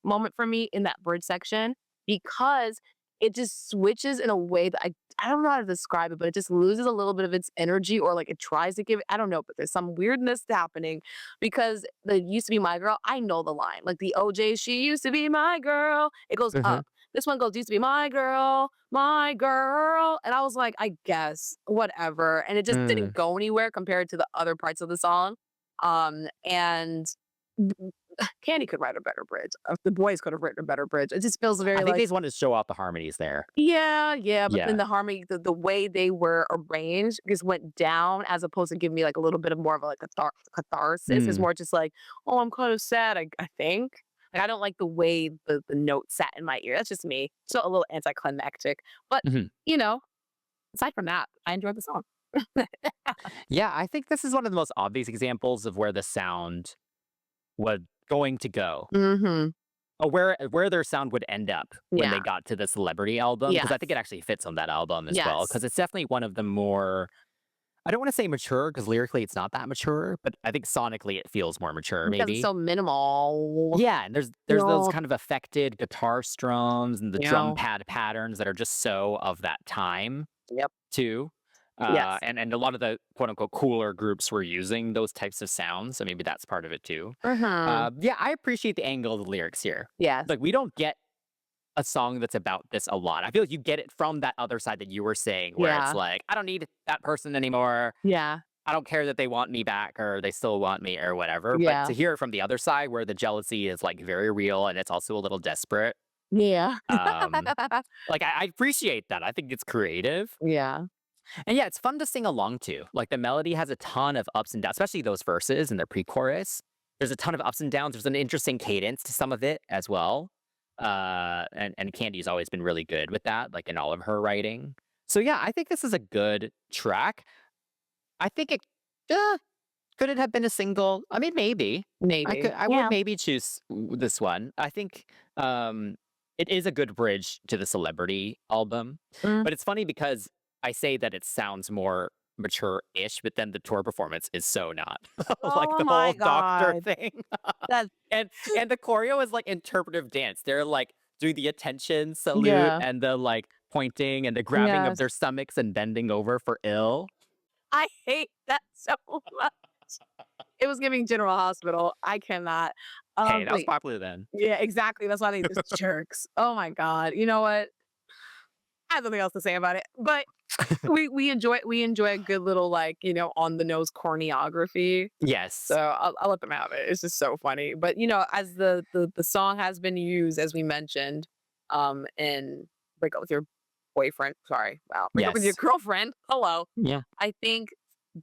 moment for me in that bridge section because it just switches in a way that I don't know how to describe it, but it just loses a little bit of its energy or like it tries to give it, I don't know, but there's some weirdness happening because the used to be my girl, I know the line. Like the OJ, she used to be my girl. It goes Mhm. up. This one goes, used to be my girl, my girl. And I was like, I guess, whatever. And it just Mm. didn't go anywhere compared to the other parts of the song. And Candy could write a better bridge. The boys could have written a better bridge. It just feels very I think they like, just wanted to show off the harmonies there. yeah, but then Yeah. the harmony, the way they were arranged just went down as opposed to giving me like a little bit of more of a like catharsis. It's Mm. more just like, oh, I'm kind of sad, I think. Like I don't like the way the note sat in my ear. That's just me. So a little anticlimactic. But Mhm. you know, aside from that, I enjoyed the song. Yeah, I think this is one of the most obvious examples of where the sound was going to go. Mm-hmm. Or where their sound would end up when they Yeah. got to the Celebrity album, because Yes. I think it actually fits on that album as well. Yes. Because it's definitely one of the more, I don't wanna say mature, because lyrically it's not that mature, but I think sonically it feels more mature Because it's maybe. so minimal. Yeah, and there's those No. kind of affected guitar strums and the drum Yeah. pad patterns that are just so of that time Yep. too. Yes. And a lot of the quote unquote cooler groups were using those types of sounds, so maybe that's part of it too. Mm-hmm. Yeah, I appreciate the angle of the lyrics here. Yes. Like we don't get a song that's about this a lot. I feel like you get it from that other side that you were saying, where it's Yeah. like, I don't need that person anymore. Yeah. I don't care that they want me back or they still want me or whatever. But Yeah. to hear it from the other side, where the jealousy is like very real and it's also a little desperate, Yeah. like I appreciate that. I think it's creative. Yeah. And yeah, it's fun to sing along to. Like the melody has a ton of ups and downs, especially those verses and the pre-chorus. There's a ton of ups and downs. There's an interesting cadence to some of it as well. And Candy's always been really good with that, like in all of her writing. So yeah, I think this is a good track. I think it could it have been a single? I mean, maybe. Maybe. I would Yeah. maybe choose this one. I think it is a good bridge to the Celebrity album. Mm. But it's funny because I say that it sounds more mature-ish, but then the tour performance is so not. Like Oh the whole my doctor God. thing. That's And the choreo is like interpretive dance. They're like doing the attention salute yeah. and the like pointing and the grabbing of Yes. their stomachs and bending over for ill. I hate that so much. It was giving General Hospital. I cannot. Hey, that was But popular then. yeah, exactly. That's why they just jerks. Oh my god. You know what? I have nothing else to say about it. But we enjoy a good little like on the nose corneography. So Yes. I'll let them have it. It's just so funny. But as the song has been used as we mentioned, in break up with your boyfriend. Sorry, wow, break up with your Yes. girlfriend. Hello. Yeah. I think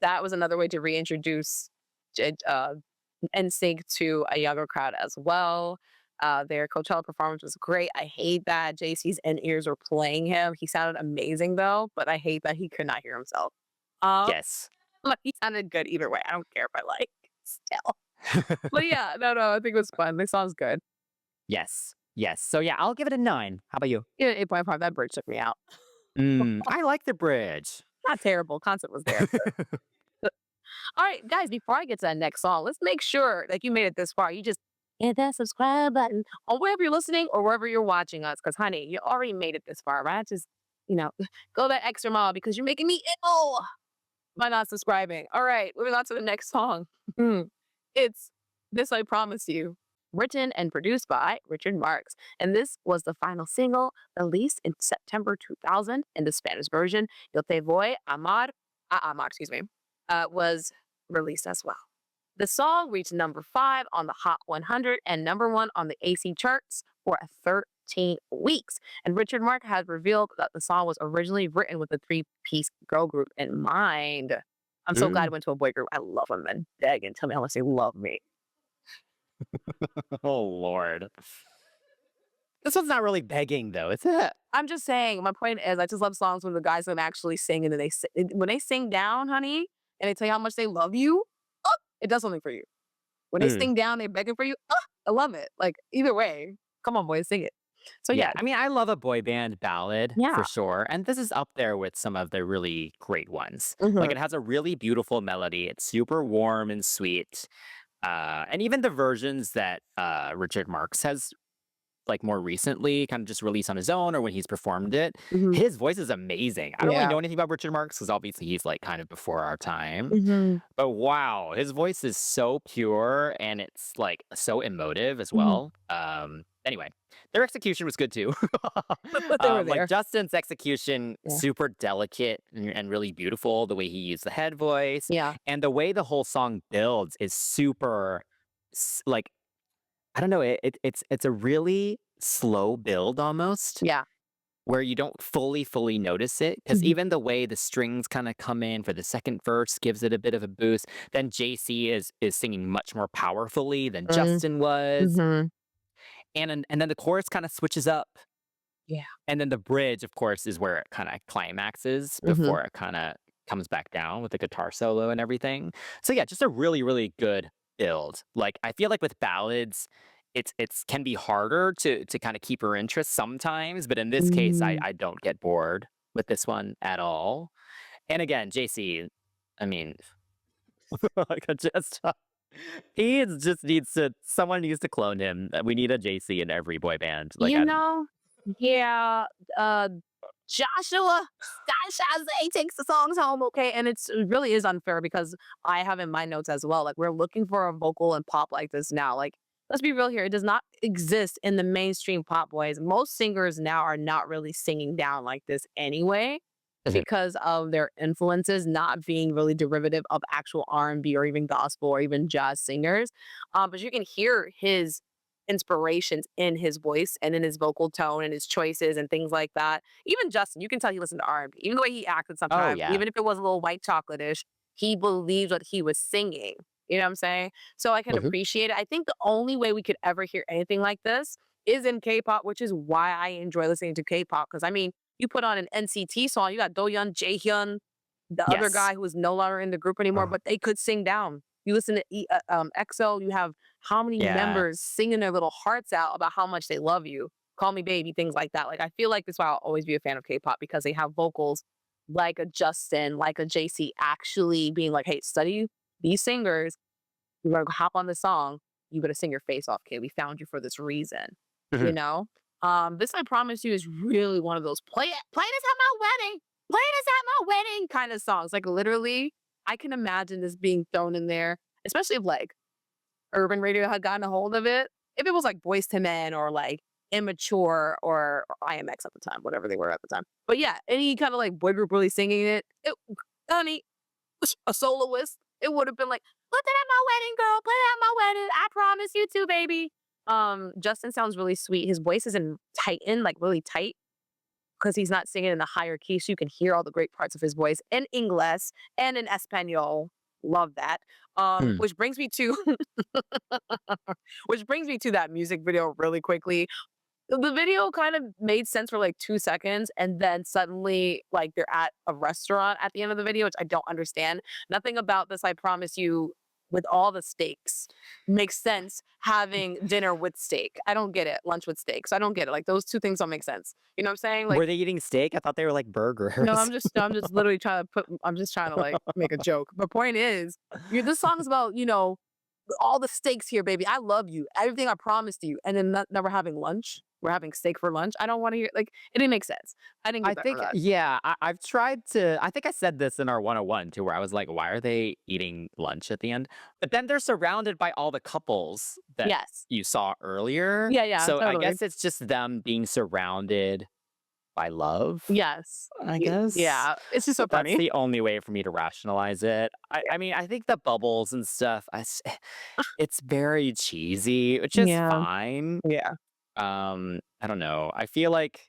that was another way to reintroduce NSYNC to a younger crowd as well. Their Coachella performance was great. I hate that JC's in ears were playing him. He sounded amazing though, but I hate that he could not hear himself. Um, Yes. but he sounded good either way. I don't care if I like still. But yeah, no, I think it was fun. The song's good. Yes. Yes. So yeah, I'll give it a 9. How about you? Yeah, 8.5. That bridge took me out. I like the bridge. Not terrible. Concept was there. All right, guys, before I get to that next song, let's make sure like you made it this far. You just hit that subscribe button on wherever you're listening or wherever you're watching us. Because, honey, you already made it this far, right? Just, you know, go that extra mile because you're making me ill by not subscribing. All right, moving on to the next song. It's This I Promise You, written and produced by Richard Marx. And this was the final single released in September 2000 in the Spanish version. Yo te voy a amar, excuse me, was released as well. The song reached number 5 on the Hot 100 and number 1 on the AC charts for 13 weeks. And Richard Mark has revealed that the song was originally written with a three-piece girl group in mind. I'm so glad Mm. it went to a boy group. I love them and beg and tell me how much they love me. Oh Lord. This one's not really begging though, is it? I'm just saying, my point is, I just love songs when the guys can actually sing and then when they sing down, honey, and they tell you how much they love you, it does something for you. When they Mm. sing down, they begging for you. I love it. Like either way, come on, boys, sing it. So Yeah, yeah, I mean, I love a boy band ballad for yeah. sure, and this is up there with some of the really great ones. Like, Hmm. it has a really beautiful melody. It's super warm and sweet, and even the versions that Richard Marx has like more recently kind of just released on his own or when he's performed it, Hmm. his voice is amazing. I don't really Yeah. know anything about Richard Marx because obviously he's like kind of before our time. Hmm. But wow, his voice is so pure and it's like so emotive as Hmm. well. Anyway, their execution was good too. But they were Like there. Justin's execution, Yeah. super delicate and really beautiful. The way he used the head voice Yeah. and the way the whole song builds is super, like I don't know. It's a really slow build almost Yeah. where you don't fully notice it because Hmm. even the way the strings kind of come in for the second verse gives it a bit of a boost. Then JC is singing much more powerfully than Justin was, Hmm. and then the chorus kind of switches up, Yeah. and then the bridge, of course, is where it kind of climaxes Hmm. before it kind of comes back down with the guitar solo and everything. So yeah, just a really good build. Like I feel like with ballads, it's can be harder to kind of keep your interest sometimes, but in this case, I Hmm. I don't get bored with this one at all. And again, JC, I mean, like I just just needs to someone needs to clone him. We need a JC in every boy band. Like You I know, yeah, uh, Joshua Shazay takes the songs home, okay? And it really is unfair because I have in my notes as well, like we're looking for a vocal and pop like this now. Like, let's be real here. It does not exist in the mainstream pop boys. Most singers now are not really singing down like this anyway Mhm. because of their influences not being really derivative of actual R&B or even gospel or even jazz singers. But you can hear his inspirations in his voice and in his vocal tone and his choices and things like that. Even Justin, you can tell he listened to R&B. Even the way he acted Oh sometimes, yeah. even if it was a little white chocolate-ish, he believed what he was singing. You know what I'm saying? So I can Mhm. appreciate it. I think the only way we could ever hear anything like this is in K-pop, which is why I enjoy listening to K-pop. Because I mean, you put on an NCT song, you got Doyeon, Jaehyun, the other Yes. guy who is no longer in the group anymore, Ugh. but they could sing down. You listen to EXO, you have how many Yeah. members singing their little hearts out about how much they love you. Call me baby, things like that. Like I feel like that's why I'll always be a fan of K-pop because they have vocals like a Justin, like a JC actually being like, hey, study these singers. We're gonna hop on the song. You better sing your face off, kid. We found you for this reason. You Mhm. know? This I promise you is really one of those play this at my wedding. Play this at my wedding kind of songs. Like literally, I can imagine this being thrown in there. especially if like urban radio had gotten a hold of it. If it was like Boys to Men or like Immature or IMX at the time, whatever they were at the time. But yeah, any kind of like boy group really singing it, honey, a soloist, it would have been like, put that at my wedding, girl. Put it at my wedding. I promise you too, baby. Justin sounds really sweet. His voice is in tighten, like really tight, because he's not singing in the higher key, so you can hear all the great parts of his voice in English and in Espanol. Love that. Mm. Which brings me to which brings me to that music video really quickly. The video kind of made sense for like 2 seconds, and then suddenly, like, they're at a restaurant at the end of the video, which I don't understand. Nothing about this, I promise you, with all the steaks, makes sense having dinner with steak. I don't get it. Lunch with steak. So I don't get it. Like, those 2 things don't make sense. You know what I'm saying? Like, Were they eating steak? I thought they were like no, burgers. I'm just literally trying to I'm just trying to, like, make a joke. The point is, you this song's about, all the steaks here, baby. I love you. Everything I promised you. And then now we're having lunch. We're having steak for lunch. I don't want to hear like it didn't make sense. I didn't I get that from think, that. yeah, I've tried to. I think I said this in our 101 too, where I was like, why are they eating lunch at the end? But then they're surrounded by all the couples that Yes. you saw earlier. Yeah, yeah, So I totally. guess it's just them being surrounded by love, Yes. I guess. Yeah. It's just so That's funny. the only way for me to rationalize it. I mean, I think the bubbles and stuff, it's very cheesy, which is Yeah. fine. Yeah. I don't know. I feel like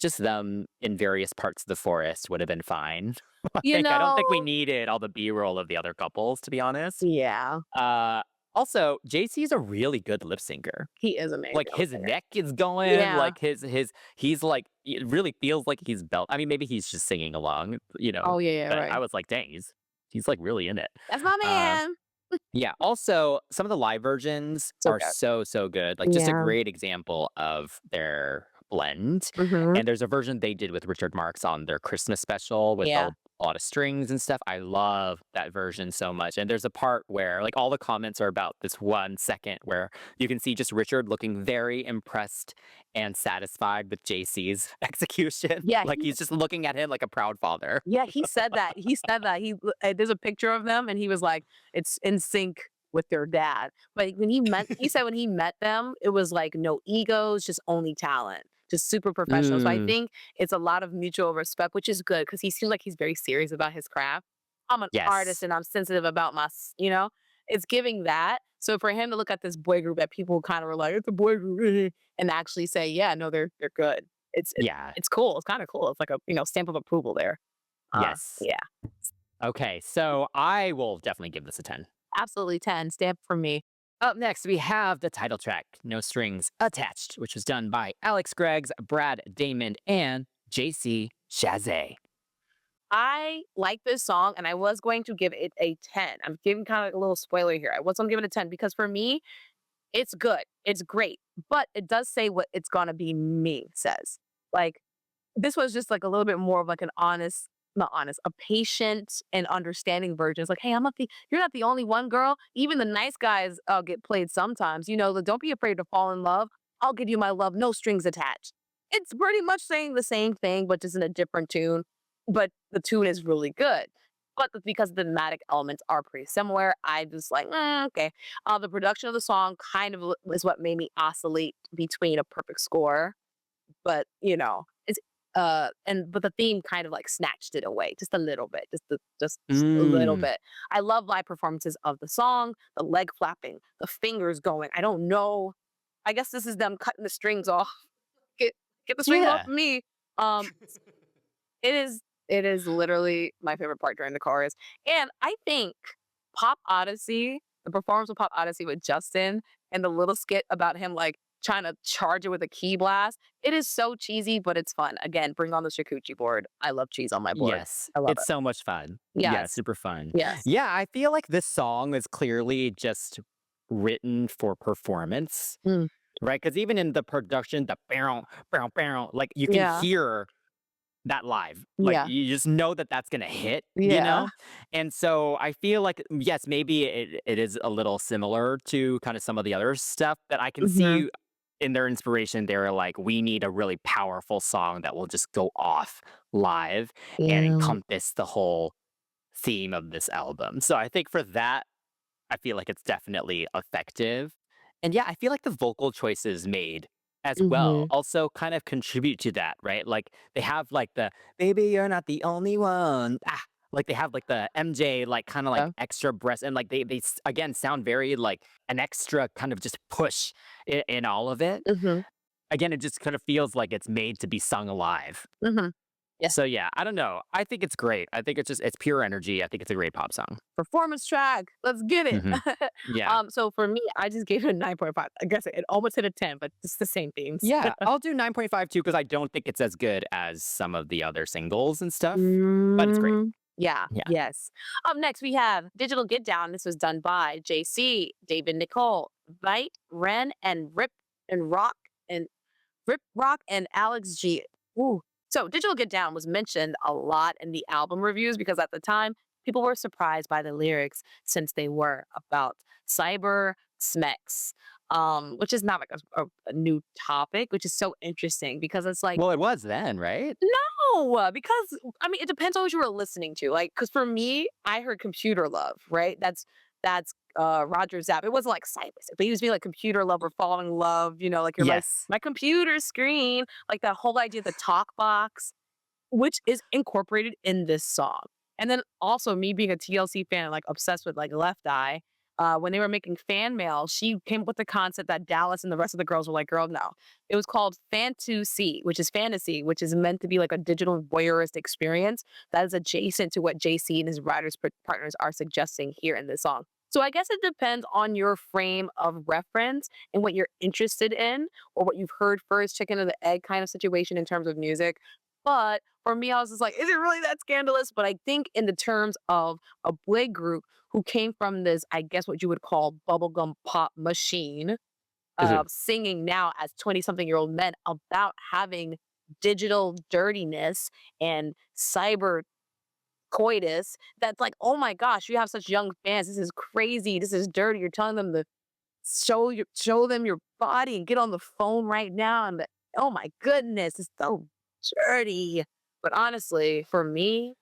just them in various parts of the forest would have been fine. You Like, I don't think we know? needed all the B-roll of the other couples, to be honest. Yeah. Uh, Also, JC's a really good lip syncer. He is amazing Like on the his singer. neck is going, Yeah. like he's like it really feels like he's belt. I mean, maybe he's just singing along, Oh, yeah, yeah, but I right. was like, dang, he's like really in it. That's my Uh, man. yeah. Also, some of the live versions So are good. so good. Like just a Yeah. great example of their blend. Mhm. And there's a version they did with Richard Marx on their Christmas special with Yeah. a lot of strings and stuff. I love that version so much. And there's a part where like all the comments are about this 1 second where you can see just Richard looking very impressed and satisfied with JC's execution. Yeah, Like he he's just looking at him like a proud father. yeah, he said that. He said that. There's a picture of them, and he was like, "It's in sync with their dad." But he said when he met them, it was like no egos, just only talent, just super professional. So I Mm, think it's a lot of mutual respect, which is good because he seems like he's very serious about his craft. I'm an artist yes. and I'm sensitive about it's giving that. So for him to look at this boy group that people kind of were like, it's a boy group, and actually say, yeah, no, they're good. Yeah. It's cool. It's kind of cool. It's like a stamp of approval there. Yes. Yeah, Okay, so I will definitely give this a 10. absolutely 10 stamp for me. Up next, we have the title track, No Strings Attached, which was done by Alex Greggs, Brad Damon, and JC Chazé. I like this song, and I was going to give it a 10. I'm giving kind of a little spoiler here. I was going to give it a 10 because for me, it's good. It's great, but it does say what it's gonna be me says. Like, this was just, like, a little bit more of, like, an honest not honest, a patient and understanding version. It's like, "Hey, you're not the only one, girl. Even the nice guys, get played sometimes. Don't be afraid to fall in love. I'll give you my love, no strings attached." It's pretty much saying the same thing, but just in a different tune, but the tune is really good. But because the thematic elements are pretty similar, I just like, okay." The production of the song kind of is what made me oscillate between a perfect score, but it's but the theme kind of like snatched it away just a little bit, just a little Mm, bit. I love live performances of the song, the leg flapping, the fingers going. I don't know. I guess this is them cutting the strings off. Get get the strings off yeah. of me. Um, it is literally my favorite part during the chorus. And I think Pop Odyssey, the performance of Pop Odyssey with Justin and the little skit about him like trying to charge it with a key blast, it is so cheesy, but it's fun. Again, bring on the charcuterie board. I love cheese on my board. Yes, I love it's it. so much fun. Yeah, Yes. super fun. Yes. Yeah, I feel like this song is clearly just written for performance, Mm. right? Because even in the production, the bow, bow, bow, like you can Yeah. hear that live. Like Yeah. you just know that that's gonna hit, you Yeah. know? And so I feel like, yes, maybe it is a little similar to kind of some of the other stuff, but I can Hmm. see in their inspiration, they were like, we need a really powerful song that will just go off live and Yeah. encompass the whole theme of this album. So I think for that, I feel like it's definitely effective. And yeah, I feel like the vocal choices made as well Mhm. also kind of contribute to that, right? Like they have like the "Baby, you're not the only one." Like they have like the MJ like kind of like Yeah. extra breast and like again sound very like an extra kind of just push in all of it. Mhm. Again, it just kind of feels like it's made to be sung alive. Mhm. Yeah. So yeah, I don't know. I think it's great. I think it's pure energy. I think it's a great pop song. Performance track. Let's get it. Hmm. Yeah. So for me, I just gave it a 9.5. I guess it almost hit a 10, but it's the same themes. Yeah, I'll do 9.5 too because I don't think it's as good as some of the other singles and stuff, but it's great. Yeah, Yeah. yes. Up next, we have Digital Get Down. This was done by JC, David Nicole, Vite, Ren, and and Rip Rock and Alex G. Ooh. So Digital Get Down was mentioned a lot in the album reviews because at the time, people were surprised by the lyrics since they were about cyber smeks, which is not like a new topic, which is so interesting because it's like, Well, it was then, right? no, because I mean, it depends on what you were listening to. Like, because for me, I heard computer love, right? That's Roger Zapp. It wasn't like cyber, but he was being like computer love or falling in love. Like you're like Yes. my computer screen, like that whole idea of the talk box, which is incorporated in this song. And then also me being a TLC fan, like obsessed with like Left Eye. When they were making fan mail, she came up with the concept that Dallas and the rest of the girls were like, "Girl, no." It was called Fantasy, which is fantasy, which is meant to be like a digital voyeurist experience that is adjacent to what JC and his writers partners are suggesting here in this song. So I guess it depends on your frame of reference and what you're interested in or what you've heard first, chicken or the egg kind of situation in terms of music. But for me, I was just like, is it really that scandalous? But I think in the terms of a boy group who came from this, I guess what you would call bubblegum pop machine, Mhm. singing now as 20 something year old men about having digital dirtiness and cyber coitus, that's like, oh my gosh, you have such young fans. This is crazy. This is dirty. You're telling them to show them your body and get on the phone right now. And oh my goodness, it's so dirty. But honestly, for me,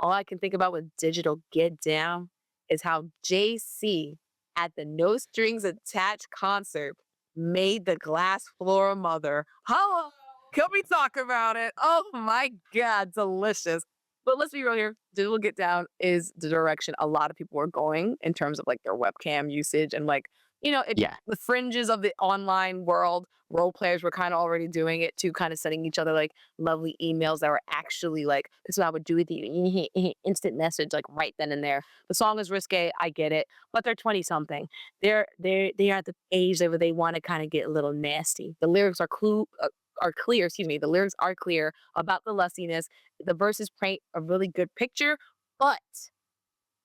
all I can think about with Digital Get Down is how JC at the No Strings Attached concert made the glass floor mother. Hello, can we talk about it? Oh my God, delicious. But let's be real here. Digital Get Down is the direction a lot of people are going in terms of like their webcam usage and like, Yeah. the fringes of the online world. Role players were kind of already doing it too, kind of sending each other like lovely emails that were actually like, this is what I would do with you. Instant message, like right then and there. The song is risque, I get it, but they're 20 something. They are at the age where they want to kind of get a little nasty. The lyrics are clear, excuse me. The lyrics are clear about the lustiness. The verses paint a really good picture, but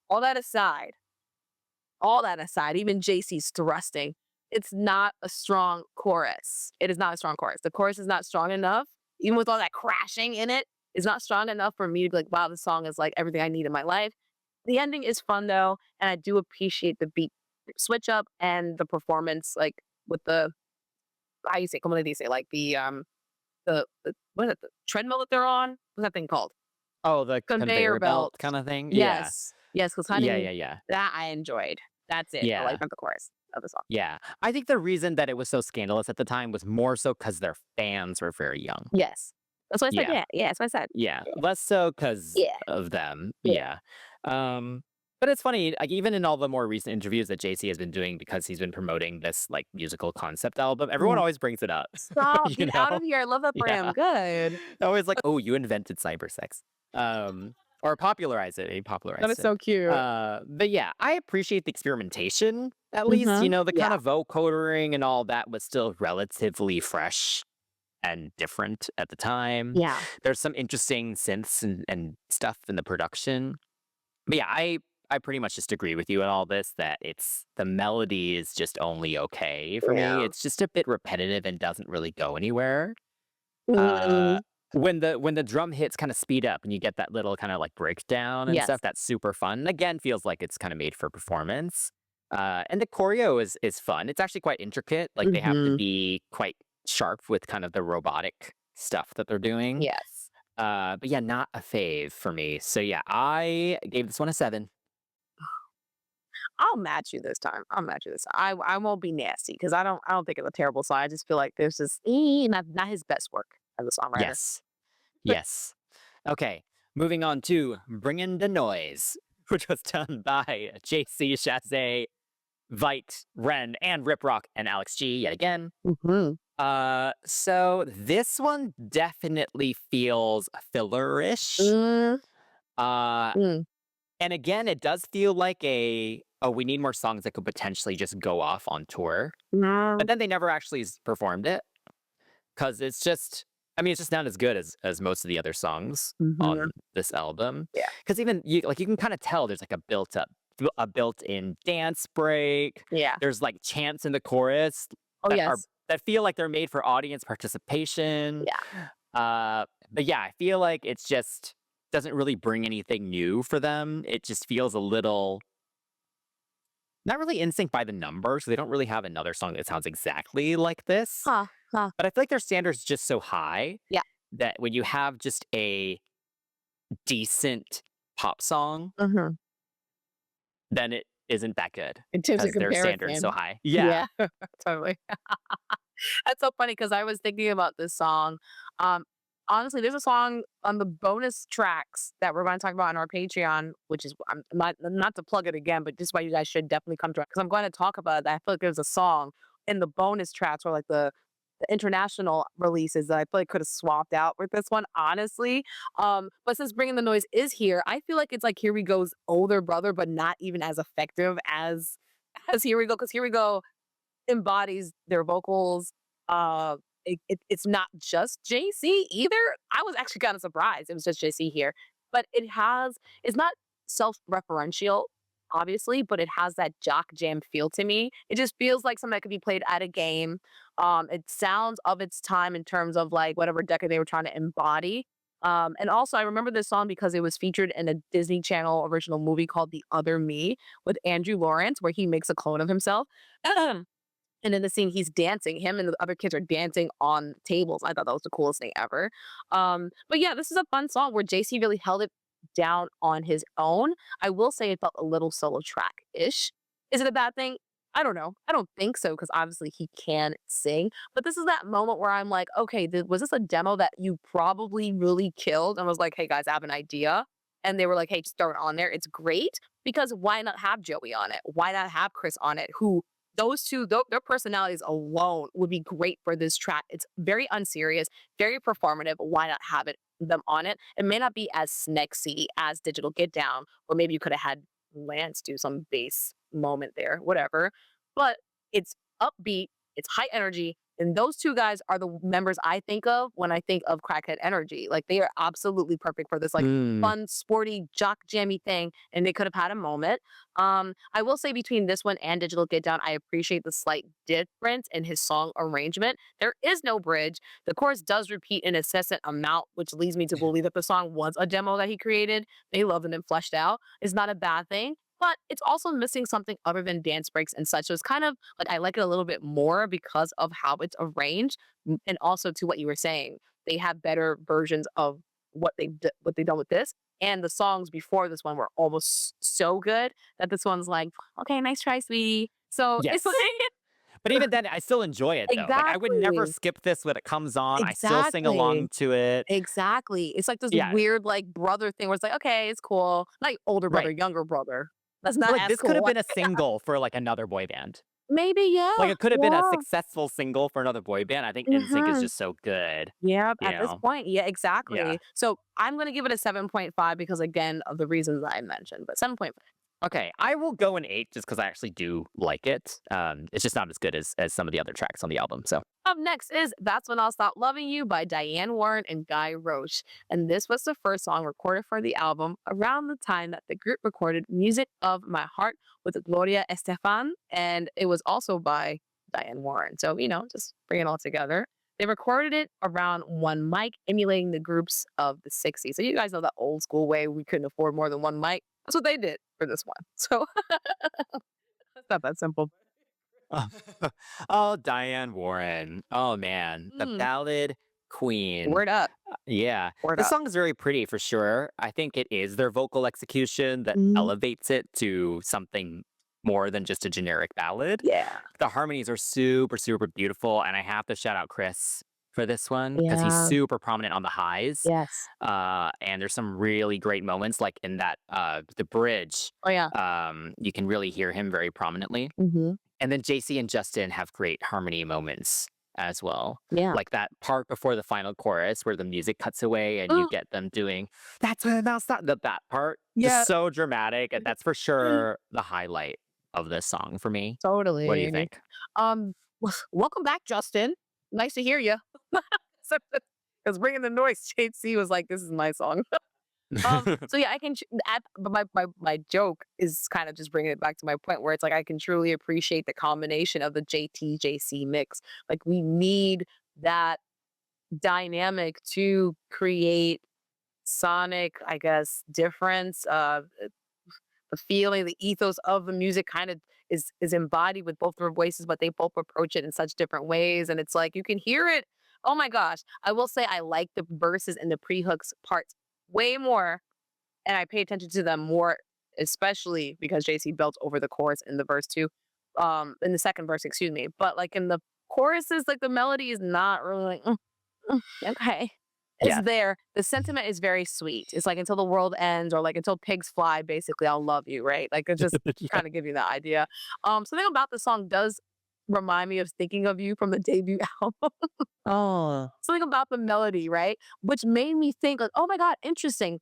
all that aside, even JC's thrusting, it's not a strong chorus. It is not a strong chorus. The chorus is not strong enough, even with all that crashing in it. It's not strong enough for me to be like, wow, this song is like everything I need in my life. The ending is fun though, and I do appreciate the beat switch up and the performance, like with the how you say, como le dice, like the what is it, the treadmill that they're on? What's that thing called? Oh, the Conveyor conveyor belt belt. kind of thing. Yeah. Yes, yes, because Yeah. honey, Yeah. Yeah. that I enjoyed. That's it. I like Yeah. not the chorus of the song. Yeah. I think the reason that it was so scandalous at the time was more so because their fans were very young. Yes. That's what I said, Yeah. yeah, yeah, that's what I said. Yeah, less so because Yeah, of them, yeah. yeah. But it's funny, like, even in all the more recent interviews that JC has been doing because he's been promoting this, like, musical concept album, everyone Mm. always brings it up, Stop, you get out know? of here, I love that for him, Yeah. good. Always like, "Oh, you invented cybersex." Or popularized it, he That popularized is it. so cute. But yeah, I appreciate the experimentation, at least, Mhm, the kind yeah, of vocodering and all that was still relatively fresh and different at the time. yeah. There's some interesting synths and stuff in the production. But yeah, I pretty much just agree with you on all this that it's the melody is just only okay for me. Yeah. It's just a bit repetitive and doesn't really go anywhere. Uh Mm, when the drum hits kind of speed up and you get that little kind of like breakdown and yes. stuff, that's super fun. Again, feels like it's kind of made for performance. And the choreo is fun. It's actually quite intricate. Like they have to Mhm, be quite sharp with kind of the robotic stuff that they're doing. yes. But yeah, not a fave for me. So yeah, I gave this one a 7. I'll match you this time. I'll match you this time. I won't be nasty because I don't think it's a terrible song. I just feel like there's just not his best work as a songwriter. Yes. Yes. Okay. Moving on to Bringin Da Noise, which was done by JC, Shazay, Vite, Ren, and Rip Rock and Alex G yet again. Mm-hmm. So this one definitely feels fillerish. Mm, Uh, mm, and again, it does feel like we need more songs that could potentially just go off on tour. no. But then they never actually performed it because it's just not as good as most of the other songs Mhm. on this album. Yeah. Because even you can kind of tell there's like a built-in dance break. Yeah. There's like chants in the chorus Oh, that yes. that feel like they're made for audience participation. But yeah, I feel like it's just doesn't really bring anything new for them. It just feels a little not really in sync by the numbers. They don't really have another song that sounds exactly like this. Huh. Huh. But I feel like their standards just so high Yeah. that when you have just a decent pop song, Mhm. then it isn't that good In terms of because their standards so comparison. high. Yeah. Yeah. Totally. That's so funny because I was thinking about this song. Um, honestly, there's a song on the bonus tracks that we're going to talk about on our Patreon, which is I'm not to plug it again, but just why you guys should definitely come to it because I'm going to talk about that. I feel like there's a song in the bonus tracks or like the international releases that I feel like could have swapped out with this one, honestly. But since Bringing the Noise is here, I feel like it's like Here We Go's older brother, but not even as effective as Here We Go, because Here We Go embodies their vocals. It's not just JC either. I was actually kind of surprised it was just JC here, but it's not self-referential, obviously, but it has that jock jam feel to me. It just feels like something that could be played at a game. It sounds of its time in terms of like whatever decade they were trying to embody. And also, I remember this song because it was featured in a Disney Channel original movie called The Other Me with Andrew Lawrence, where he makes a clone of himself. And in the scene, he's dancing. Him and the other kids are dancing on tables. I thought that was the coolest thing ever. But yeah, this is a fun song where JC really held it down on his own. I will say it felt a little solo track-ish. Is it a bad thing? I don't know. I don't think so because obviously he can sing. But this is that moment where I'm like, okay, was this a demo that you probably really killed and was like, hey guys, I have an idea. And they were like, hey, just throw it on there. It's great because why not have Joey on it? Why not have Chris on it? Who those two, their personalities alone would be great for this track. It's very unserious, very performative. Why not have them on it? It may not be as snexy as Digital Get Down, or maybe you could have had Lance do some bass moment there, whatever. But it's upbeat, it's high energy, and those two guys are the members I think of when I think of Crackhead Energy. Like they are absolutely perfect for this like Mm. fun, sporty, jock jammy thing, and they could have had a moment. I will say between this one and Digital Get Down, I appreciate the slight difference in his song arrangement. There is no bridge. The chorus does repeat an incessant amount, which leads me to believe that the song was a demo that he created. They loved it and fleshed out. It's not a bad thing. But it's also missing something other than dance breaks and such. So it's kind of like I like it a little bit more because of how it's arranged, and also to what you were saying, they have better versions of what they've done with this. And the songs before this one were almost so good that this one's like, okay, nice try, sweetie. So Yes. it's like But even then, I still enjoy it though. Like I would never exactly, skip this when it comes on. I still sing exactly. along to it. Exactly. It's like this Yeah, weird like brother thing where it's like, okay, it's cool. Like older brother, right. younger brother. That's But not like as this could have cool. been a single for like another boy band. Maybe, Like yeah. it could have been a Yeah. successful single for another boy band. I think NSYNC is Mhm. just so good, Yep, you at this know. point, yeah, Yeah. exactly. So I'm gonna give it a 7.5 because again of the reasons I mentioned, but 7.5. Okay, I will go an 8 just because I actually do like it. It's just not as good as some of the other tracks on the album. So Up next is That's When I'll Stop Loving You by Diane Warren and Guy Roche. And this was the first song recorded for the album around the time that the group recorded Music of My Heart with Gloria Estefan. And it was also by Diane Warren. So, just bring it all together. They recorded it around one mic, emulating the groups of the 60s. So you guys know that old school way we couldn't afford more than one mic. That's what they did for this one. So it's not that simple. oh, Diane Warren. Oh man, the Mm, ballad queen. word up. Yeah, Word the up. song is very pretty for sure. I think it is their vocal execution that Mhm. elevates it to something more than just a generic ballad. Yeah. The harmonies are super, super beautiful, and I have to shout out Chris for this one because he's Yeah. super prominent on the highs. Yes. And there's some really great moments, like in that the bridge. Oh yeah. You can really hear him very prominently. Hmm. And then JC and Justin have great harmony moments as well. Yeah. Like that part before the final chorus where the music cuts away and you Oh, get them doing that's when I'll stop that part. yeah. Just so dramatic. And that's for sure the highlight of this song for me. What do you Totally. think? Um, welcome back, Justin. Nice to hear you. Because bringing the noise, JC was like, "This is my song." So yeah, I can. But my joke is kind of just bringing it back to my point where it's like I can truly appreciate the combination of the JT JC mix. Like we need that dynamic to create sonic, I guess, difference. The feeling, the ethos of the music kind of is embodied with both their voices, but they both approach it in such different ways. And it's like you can hear it. Oh my gosh. I will say I like the verses and the pre-hooks parts way more. And I pay attention to them more, especially because JC built over the chorus in the verse too. In the second verse, excuse me. But like in the choruses, like the melody is not really like okay. It's Yeah. there. The sentiment is very sweet. It's like until the world ends or like until pigs fly, basically, I'll love you, right? Like it just Yeah. kind of give you that idea. Something about the song does remind me of Thinking of You from the debut album. Oh. Something about the melody, right? Which made me think like, oh my God, interesting.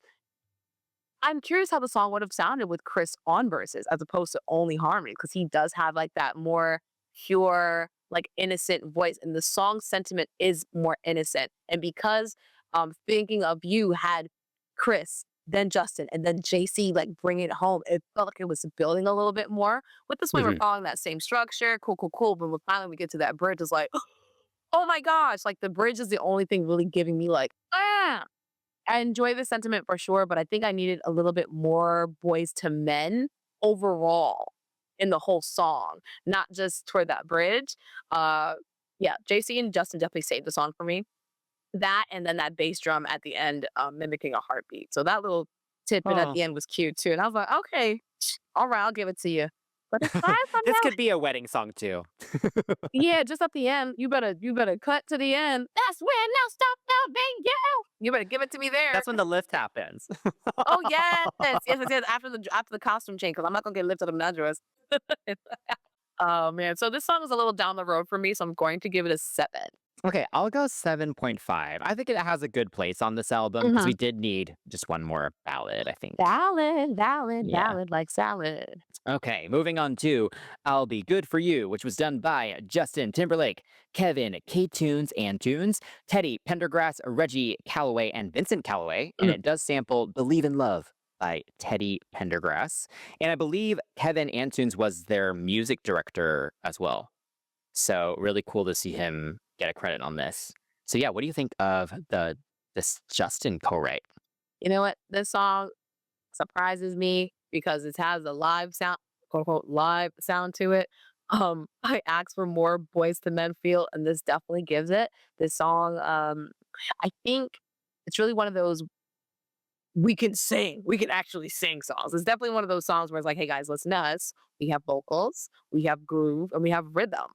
I'm curious how the song would have sounded with Chris on verses as opposed to only harmony, because he does have like that more pure, like innocent voice, and the song sentiment is more innocent. And because Thinking of You had Chris, then Justin, and then JC like bring it home, it felt like it was building a little bit more. With this one, we're Mhm. following that same structure, cool, cool, cool. But when finally we get to that bridge, it's like, oh my gosh, like the bridge is the only thing really giving me like, ah. I enjoy the sentiment for sure, but I think I needed a little bit more boys to men overall in the whole song, not just toward that bridge. Uh, yeah, JC and Justin definitely saved the song for me. That and then that bass drum at the end, mimicking a heartbeat. So that little tidbit at Oh. the end was cute too, and I was like, okay, all right, I'll give it to you. But aside from This that, could be a wedding song too. yeah, just at the end, you better cut to the end. That's when I'll stop loving you. You better give it to me there. That's when the lift happens. Oh, yes. Yes, yes, yes, after the costume change, because 'cause I'm not gonna get lifted up in that dress. Oh, man. So this song is a little down the road for me, so I'm going to give it a 7. Okay, I'll go 7.5. I think it has a good place on this album because Mhm. we did need just one more ballad, I think. Valid, valid, Yeah. valid like salad. Okay, moving on to I'll Be Good For You, which was done by Justin Timberlake, Kevin K Tunes and Tunes, Teddy Pendergrass, Reggie Calloway, and Vincent Calloway. And Mm. it does sample Believe in Love by Teddy Pendergrass. And I believe Kevin Antunes was their music director as well. So really cool to see him get a credit on this. So yeah, what do you think of this Justin co-write? You know what? This song surprises me because it has a live sound, quote unquote, live sound to it. I asked for more boys to men feel, and this definitely gives it. This song, I think it's really one of those we can actually sing songs. It's definitely one of those songs where it's like, hey guys, listen to us. We have vocals, we have groove, and we have rhythm.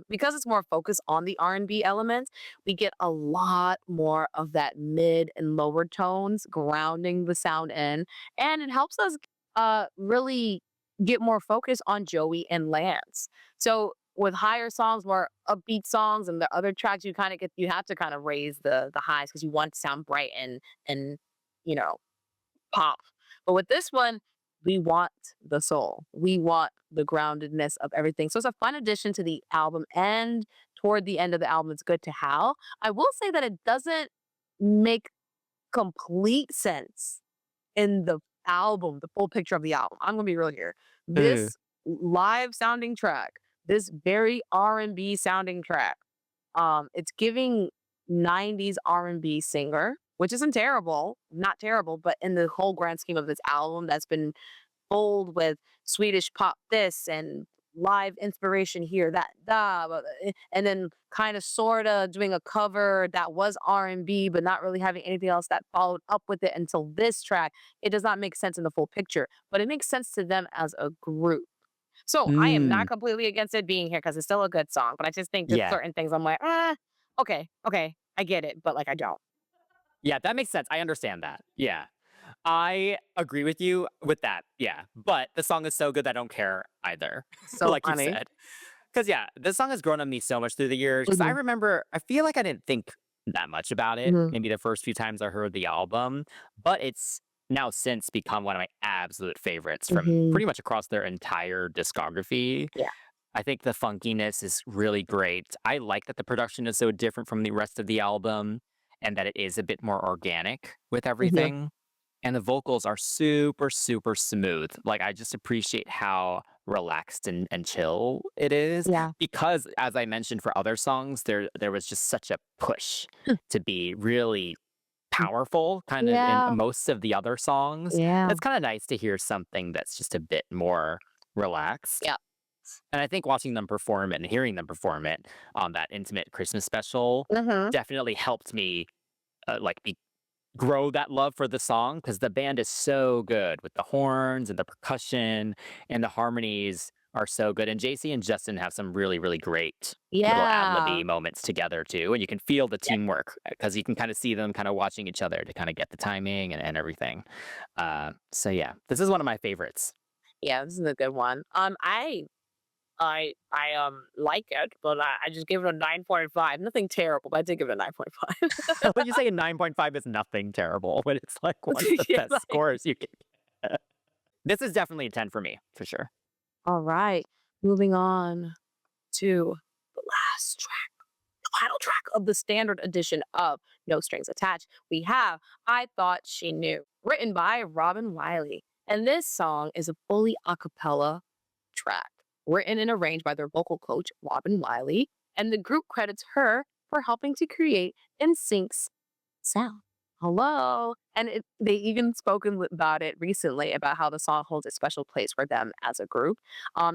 Because it's more focused on the R&B elements, we get a lot more of that mid and lower tones grounding the sound in, and it helps us really get more focus on Joey and Lance. So with higher songs, more upbeat songs, and the other tracks, you have to kind of raise the highs because you want to sound bright and you know, pop. But with this one, we want the soul. We want the groundedness of everything. So it's a fun addition to the album. And toward the end of the album, it's good to have. I will say that it doesn't make complete sense in the album, the full picture of the album. I'm gonna be real here. Uh, This live sounding track, this very R&B sounding track, it's giving 90s R&B singer, which isn't terrible, not terrible, but in the whole grand scheme of this album that's been bold with Swedish pop this and live inspiration here, that and then kind of sorta doing a cover that was R&B but not really having anything else that followed up with it until this track. It does not make sense in the full picture, but it makes sense to them as a group. So I am not Mm, completely against it being here because it's still a good song, but I just think there's yeah. certain things I'm like, okay, okay, I get it, but like I don't. Yeah, that makes sense. I understand that. Yeah. I agree with you with that. Yeah. But the song is so good that I don't care either, So like you funny. said. Because, yeah, this song has grown on me so much through the years. Because I Hmm. remember, I feel like I didn't think that much about it, Hmm. maybe the first few times I heard the album, but it's now since become one of my absolute favorites from Hmm. pretty much across their entire discography. Yeah. I think the funkiness is really great. I like that the production is so different from the rest of the album and that it is a bit more organic with Hmm. everything. And the vocals are super, super smooth. Like, I just appreciate how relaxed and chill it is Yeah. because, as I mentioned for other songs, there was just such a push to be really powerful kind of in Yeah. most of the other songs. Yeah. And it's kind of nice to hear something that's just a bit more relaxed. Yeah. And I think watching them perform it and hearing them perform it on that intimate Christmas special Hmm. definitely helped me like grow that love for the song because the band is so good with the horns and the percussion and the harmonies are so good. And JC and Justin have some really, really great little ad Yeah. libby moments together too. And you can feel the teamwork because you can kind of see them kind of watching each other to kind of get the timing and everything. So yeah, this is one of my favorites. Yeah, this is a good one. I like it, but I just gave it a 9.5. Nothing terrible, but I did give it a 9.5. When you say a 9.5 is nothing terrible, when it's like one of the Yeah, best scores you can get. This is definitely a 10 for me, for sure. all right, moving on to the last track, the final track of the standard edition of No Strings Attached. We have I Thought She Knew, written by Robin Wiley. And this song is a fully a cappella track, written and arranged by their vocal coach, Robin Wiley. And the group credits her for helping to create NSYNC's sound. Hello. And they even spoken about it recently about how the song holds a special place for them as a group.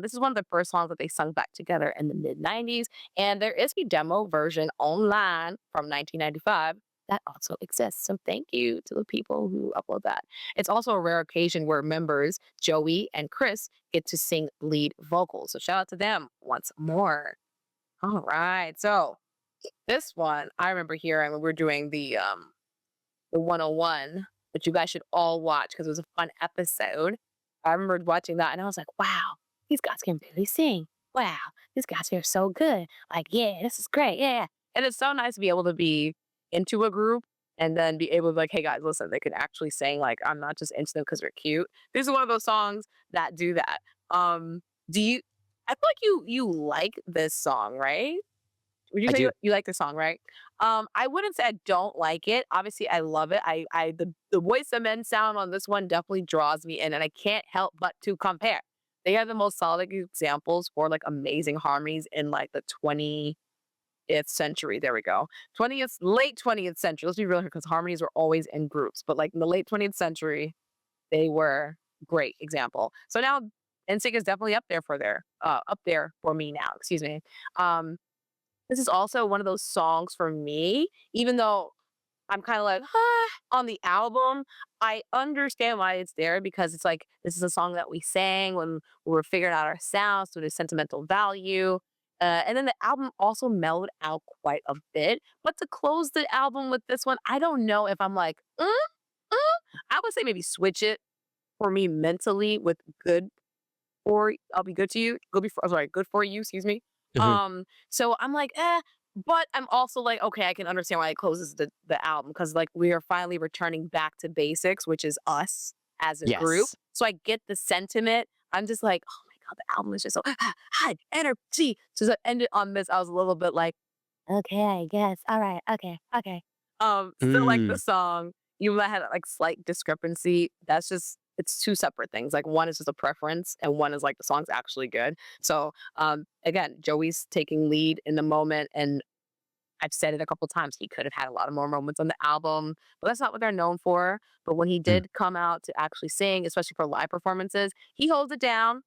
This is one of the first songs that they sung back together in the mid 90s. And there is a demo version online from 1995 that also exists. So thank you to the people who upload that. It's also a rare occasion where members Joey and Chris get to sing lead vocals. So shout out to them once more. All right. So this one I remember hearing when we were doing the 101, which you guys should all watch because it was a fun episode. I remember watching that and I was like, wow, these guys can really sing. Wow, these guys are so good. Like, yeah, this is great. Yeah. And it's so nice to be able to be into a group and then be able to like, hey guys, listen, they can actually sing. Like, I'm not just into them because they're cute. This is one of those songs that do that. Do you I feel like you like this song, right? Would you I say do. you like the song, right? I wouldn't say I don't like it. Obviously, I love it. The Voice of Men sound on this one definitely draws me in, and I can't help but to compare. They are the most solid examples for like amazing harmonies in like the 20th century. There we go. Late 20th century. Let's be real here, because harmonies were always in groups, but like in the late 20th century, they were great example. So now NSYNC is definitely up there for me now. Excuse me. Um, this is also one of those songs for me, even though I'm kinda like, "Huh," on the album, I understand why it's there because it's like, this is a song that we sang when we were figuring out our sounds, so there's sentimental value, and then the album also mellowed out quite a bit, but to close the album with this one, I don't know if I'm like, mm?" I would say maybe switch it for me mentally with good or I'll be good to you. Good for you, excuse me. Mhm. So I'm like, but I'm also like, okay, I can understand why it closes the album because like we are finally returning back to basics, which is us as a group. Yes. So I get the sentiment. I'm just like, oh my god, the album is just so high energy. So to end it on this, I was a little bit like, okay, I guess. All right, okay, okay. Still like the Mm. song. You might have like slight discrepancy. That's just it's two separate things. Like one is just a preference, and one is like the song's actually good. So again, Joey's taking lead in the moment, and I've said it a couple times. He could have had a lot of more moments on the album, but that's not what they're known for. But when he Mm. did come out to actually sing, especially for live performances, he holds it down.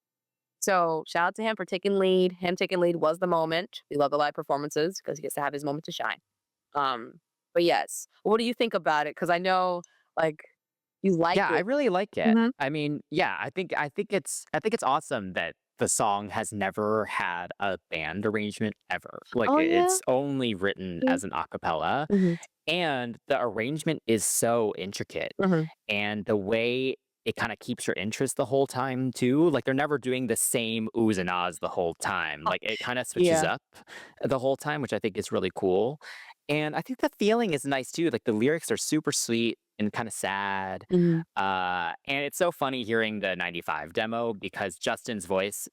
So shout out to him for taking lead. Him taking lead was the moment. We love the live performances because he gets to have his moment to shine. Um, but yes, what do you think about it? Because I know, like, you like Yeah, I it. really like it. Mhm. I mean, yeah, I think it's awesome that the song has never had a band arrangement ever. Like Oh yeah. it's only written Yeah. as an acapella, Mhm. and the arrangement is so intricate, Mhm. and the way it kind of keeps your interest the whole time too. Like they're never doing the same oohs and ahs the whole time. Oh, Like it kind of switches yeah. up the whole time, which I think is really cool. And I think the feeling is nice too. Like the lyrics are super sweet and kind of sad. Mhm. And it's so funny hearing the 95 demo because Justin's voice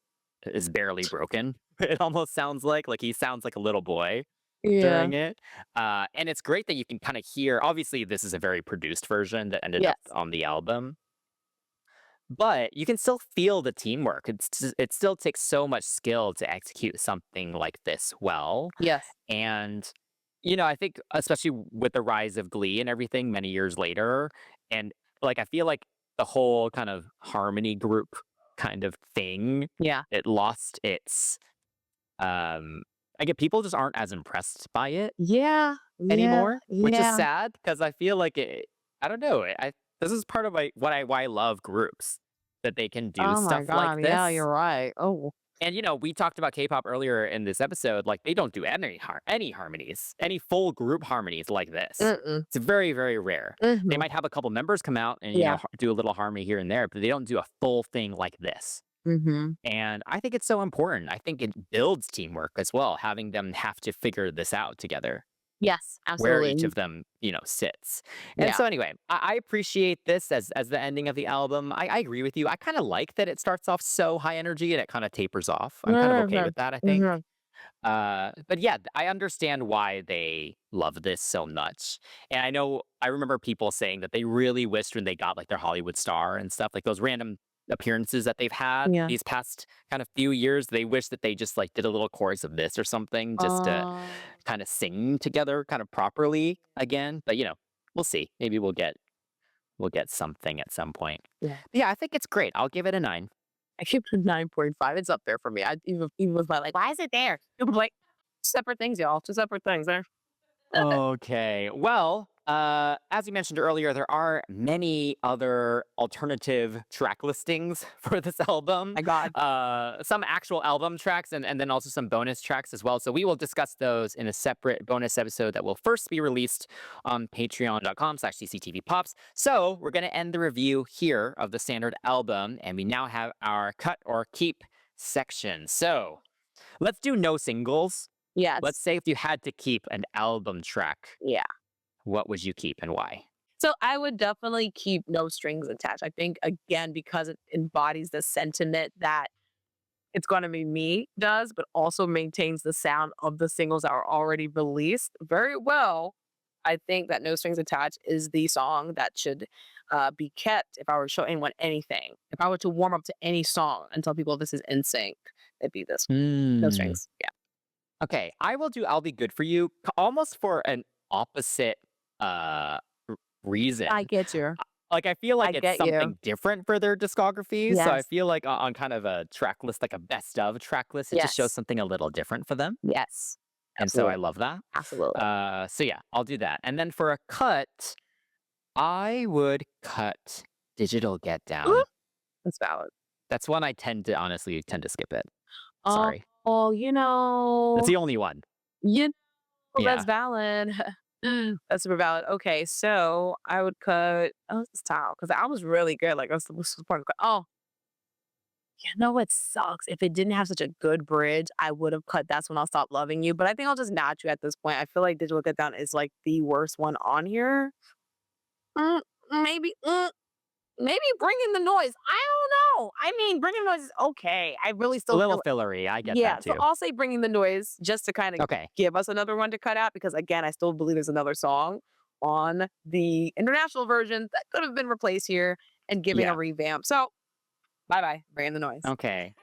is barely broken. It almost sounds like he sounds like a little boy Yeah. during it. And it's great that you can kind of hear. Obviously, this is a very produced version that ended up Yes. on the album, but you can still feel the teamwork. It still takes so much skill to execute something like this well. Yes. And I think especially with the rise of Glee and everything many years later, and like I feel like the whole kind of harmony group kind of thing, Yeah. it lost its I get people just aren't as impressed by it Yeah. Yeah. anymore, which is Yeah. sad because I feel like I don't know. This is part of why I love groups that they can do Oh my stuff like god. Yeah, this. you're right. Oh. And we talked about K-pop earlier in this episode. Like they don't do any harmonies, any full group harmonies like this. Mm-mm. It's very very rare. They Mhm. might have a couple members come out and Yeah. do a little harmony here and there, but they don't do a full thing like this. Mhm. And I think it's so important. I think it builds teamwork as well, having them have to figure this out together, Yes, where each absolutely. of them, sits. And Yeah. so anyway, I appreciate this as the ending of the album. I agree with you. I kind of like that it starts off so high energy and it kind of tapers off. I'm kind of okay Mhm. with that, I think. Mhm. But yeah, I understand why they love this so much. And I remember people saying that they really wished when they got like their Hollywood star and stuff, like those random appearances that they've had Yeah. these past kind of few years, they wish that they just like did a little chorus of this or something just to Uh, kind of sing together kind of properly again. But we'll see. Maybe we'll get something at some point. yeah. But yeah, I think it's great. I'll give it a 9. I keep 9.5. It's up there for me. I even with my like, why is it there? People be like separate things, y'all. Two separate things there. Okay. Well, as you mentioned earlier, there are many other alternative track listings for this album. My God. Some actual album tracks and then also some bonus tracks as well. So we will discuss those in a separate bonus episode that will first be released on patreon.com/cctvpops. So we're going to end the review here of the standard album, and we now have our cut or keep section. So let's do no singles. Let's Yes. say if you had to keep an album track, Yeah. what would you keep and why? So I would definitely keep No Strings Attached. I think again because it embodies the sentiment that It's Gonna Be Me does, but also maintains the sound of the singles that were already released very well. I think that No Strings Attached is the song that should be kept if I were to show anyone anything. If I were to warm up to any song and tell people this is NSYNC, it'd be this one. No Hmm. strings. Yeah. Okay, I will do I'll Be Good For You almost for an opposite uh I reason. get you. Like I feel I like it's get you. something different for their discography. So I Yes. feel like on kind of a track list, like a best of track list, it just shows Yes. something a little different for them. Yes. And so I Absolutely. love that. Absolutely. So yeah, I'll do that. And then for a cut, I would cut Digital Get Ooh, Down. that's valid. That's one I honestly tend to skip it. Oh, Sorry. oh, That's the only one. you know, that's Yeah. valid. That's super valid. Okay, so I would cut this tile because the album's really good. Like, what's the point of oh, you know what sucks? If it didn't have such a good bridge, I would have cut That's When I'll Stop Loving You. But I think I'll just notch you at this point. I feel like Digital Get Down is like the worst one on here. Mm, maybe. Maybe Bring In The Noise. I don't know. I mean, Bring In The Noise is okay. I really A still little feel fillery. I get yeah, that so too. I'll say Bringing the Noise just to kind of Okay. give us another one to cut out because again, I still believe there's another song on the international version that could have been replaced here and giving a Yeah. revamp. So bye, Bringing the Noise. Okay.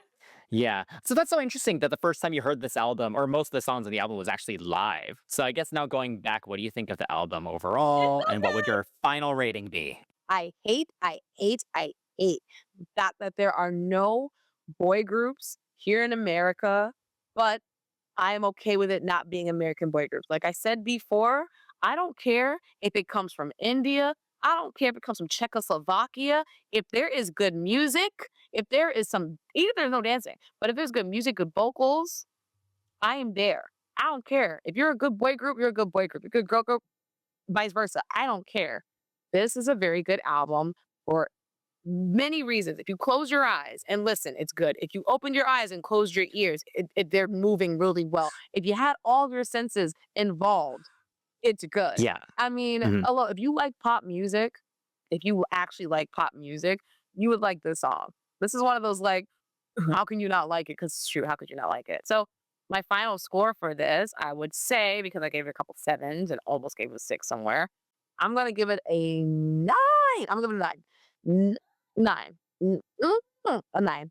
Yeah. So that's so interesting that the first time you heard this album, or most of the songs on the album, was actually live. So I guess now going back, what do you think of the album overall? And what would your final rating be? I hate that there are no boy groups here in America, but I am okay with it not being American boy groups. Like I said before, I don't care if it comes from India. I don't care if it comes from Czechoslovakia. If there is good music, if there is even if there's no dancing, but if there's good music, good vocals, I am there. I don't care. If you're a good boy group, you're a good boy group. If you're a good girl group, vice versa. I don't care. This is a very good album for many reasons. If you close your eyes and listen, it's good. If you open your eyes and close your ears, they're moving really well. If you had all of your senses involved, it's good. Yeah. I mean, Mhm. if you like pop music, if you actually like pop music, you would like this song. This is one of those like, how can you not like it? Because it's true. How could you not like it? So my final score for this, I would say, because I gave it a couple sevens and almost gave it a 6 somewhere, I'm gonna give it a 9. I'm gonna give it a 9. 9. A 9.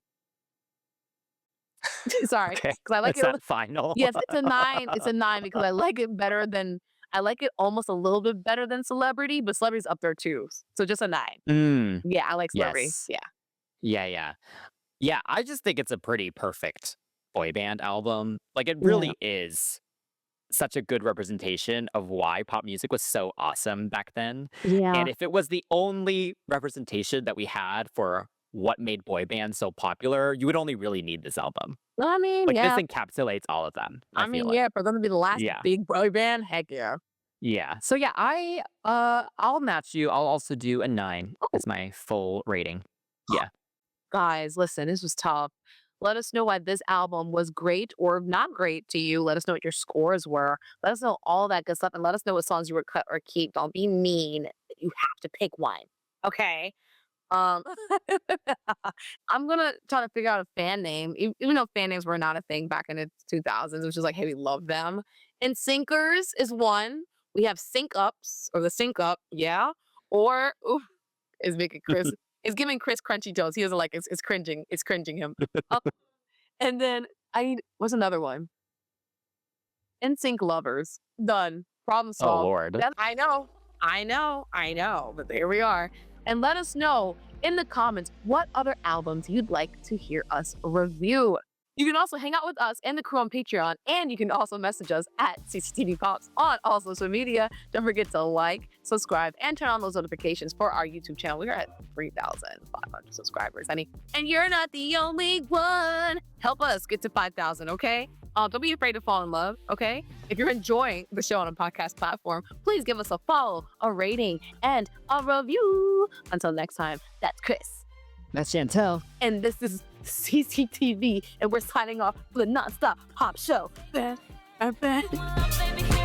Sorry, Okay. because I like Is it. that final? Yes, it's a 9. It's a 9 because I like it better than. I like it almost a little bit better than Celebrity, but Celebrity's up there too. So just a 9. Mm, Yeah, I like Celebrity. yes. Yeah. Yeah, yeah. Yeah, I just think it's a pretty perfect boy band album. Like, it Yeah. really is such a good representation of why pop music was so awesome back then. Yeah. And if it was the only representation that we had for what made boy bands so popular, you would only really need this album. I mean, Like, this yeah. encapsulates all of them, I I feel mean, like. yeah, for them to be the last Yeah. big boy band, heck yeah. Yeah. So yeah, I'll match you. I'll also do a 9 Oh, as my full rating. Yeah. guys, listen, this was tough. Let us know why this album was great or not great to you. Let us know what your scores were. Let us know all that good stuff and let us know what songs you would cut or keep. Don't be mean. You have to pick one. Okay. Um, I'm gonna try to figure out a fan name, even though fan names were not a thing back in the 2000s, which is like, hey, we love them. And Sinkers is one. We have Sync Ups or the Sync Up, yeah. Or oof, is making Chris is giving Chris crunchy toes. He doesn't like it's cringing. It's cringing him. Up and then I need what's another one? NSYNC Lovers. Done. Problem Oh solved. Lord. I know, but here we are. And let us know in the comments what other albums you'd like to hear us review. You can also hang out with us and the crew on Patreon, and you can also message us at CCTV Pops on all social media. Don't forget to like, subscribe, and turn on those notifications for our YouTube channel. We're at 3,500 subscribers, honey. And you're not the only one. Help us get to 5,000, okay? Don't be afraid to fall in love, okay? If you're enjoying the show on a podcast platform, please give us a follow, a rating, and a review. Until next time, that's Chris. That's Chantel. And this is CCTV, and we're signing off for the Nonstop Pop Show. Bam, bam, bam.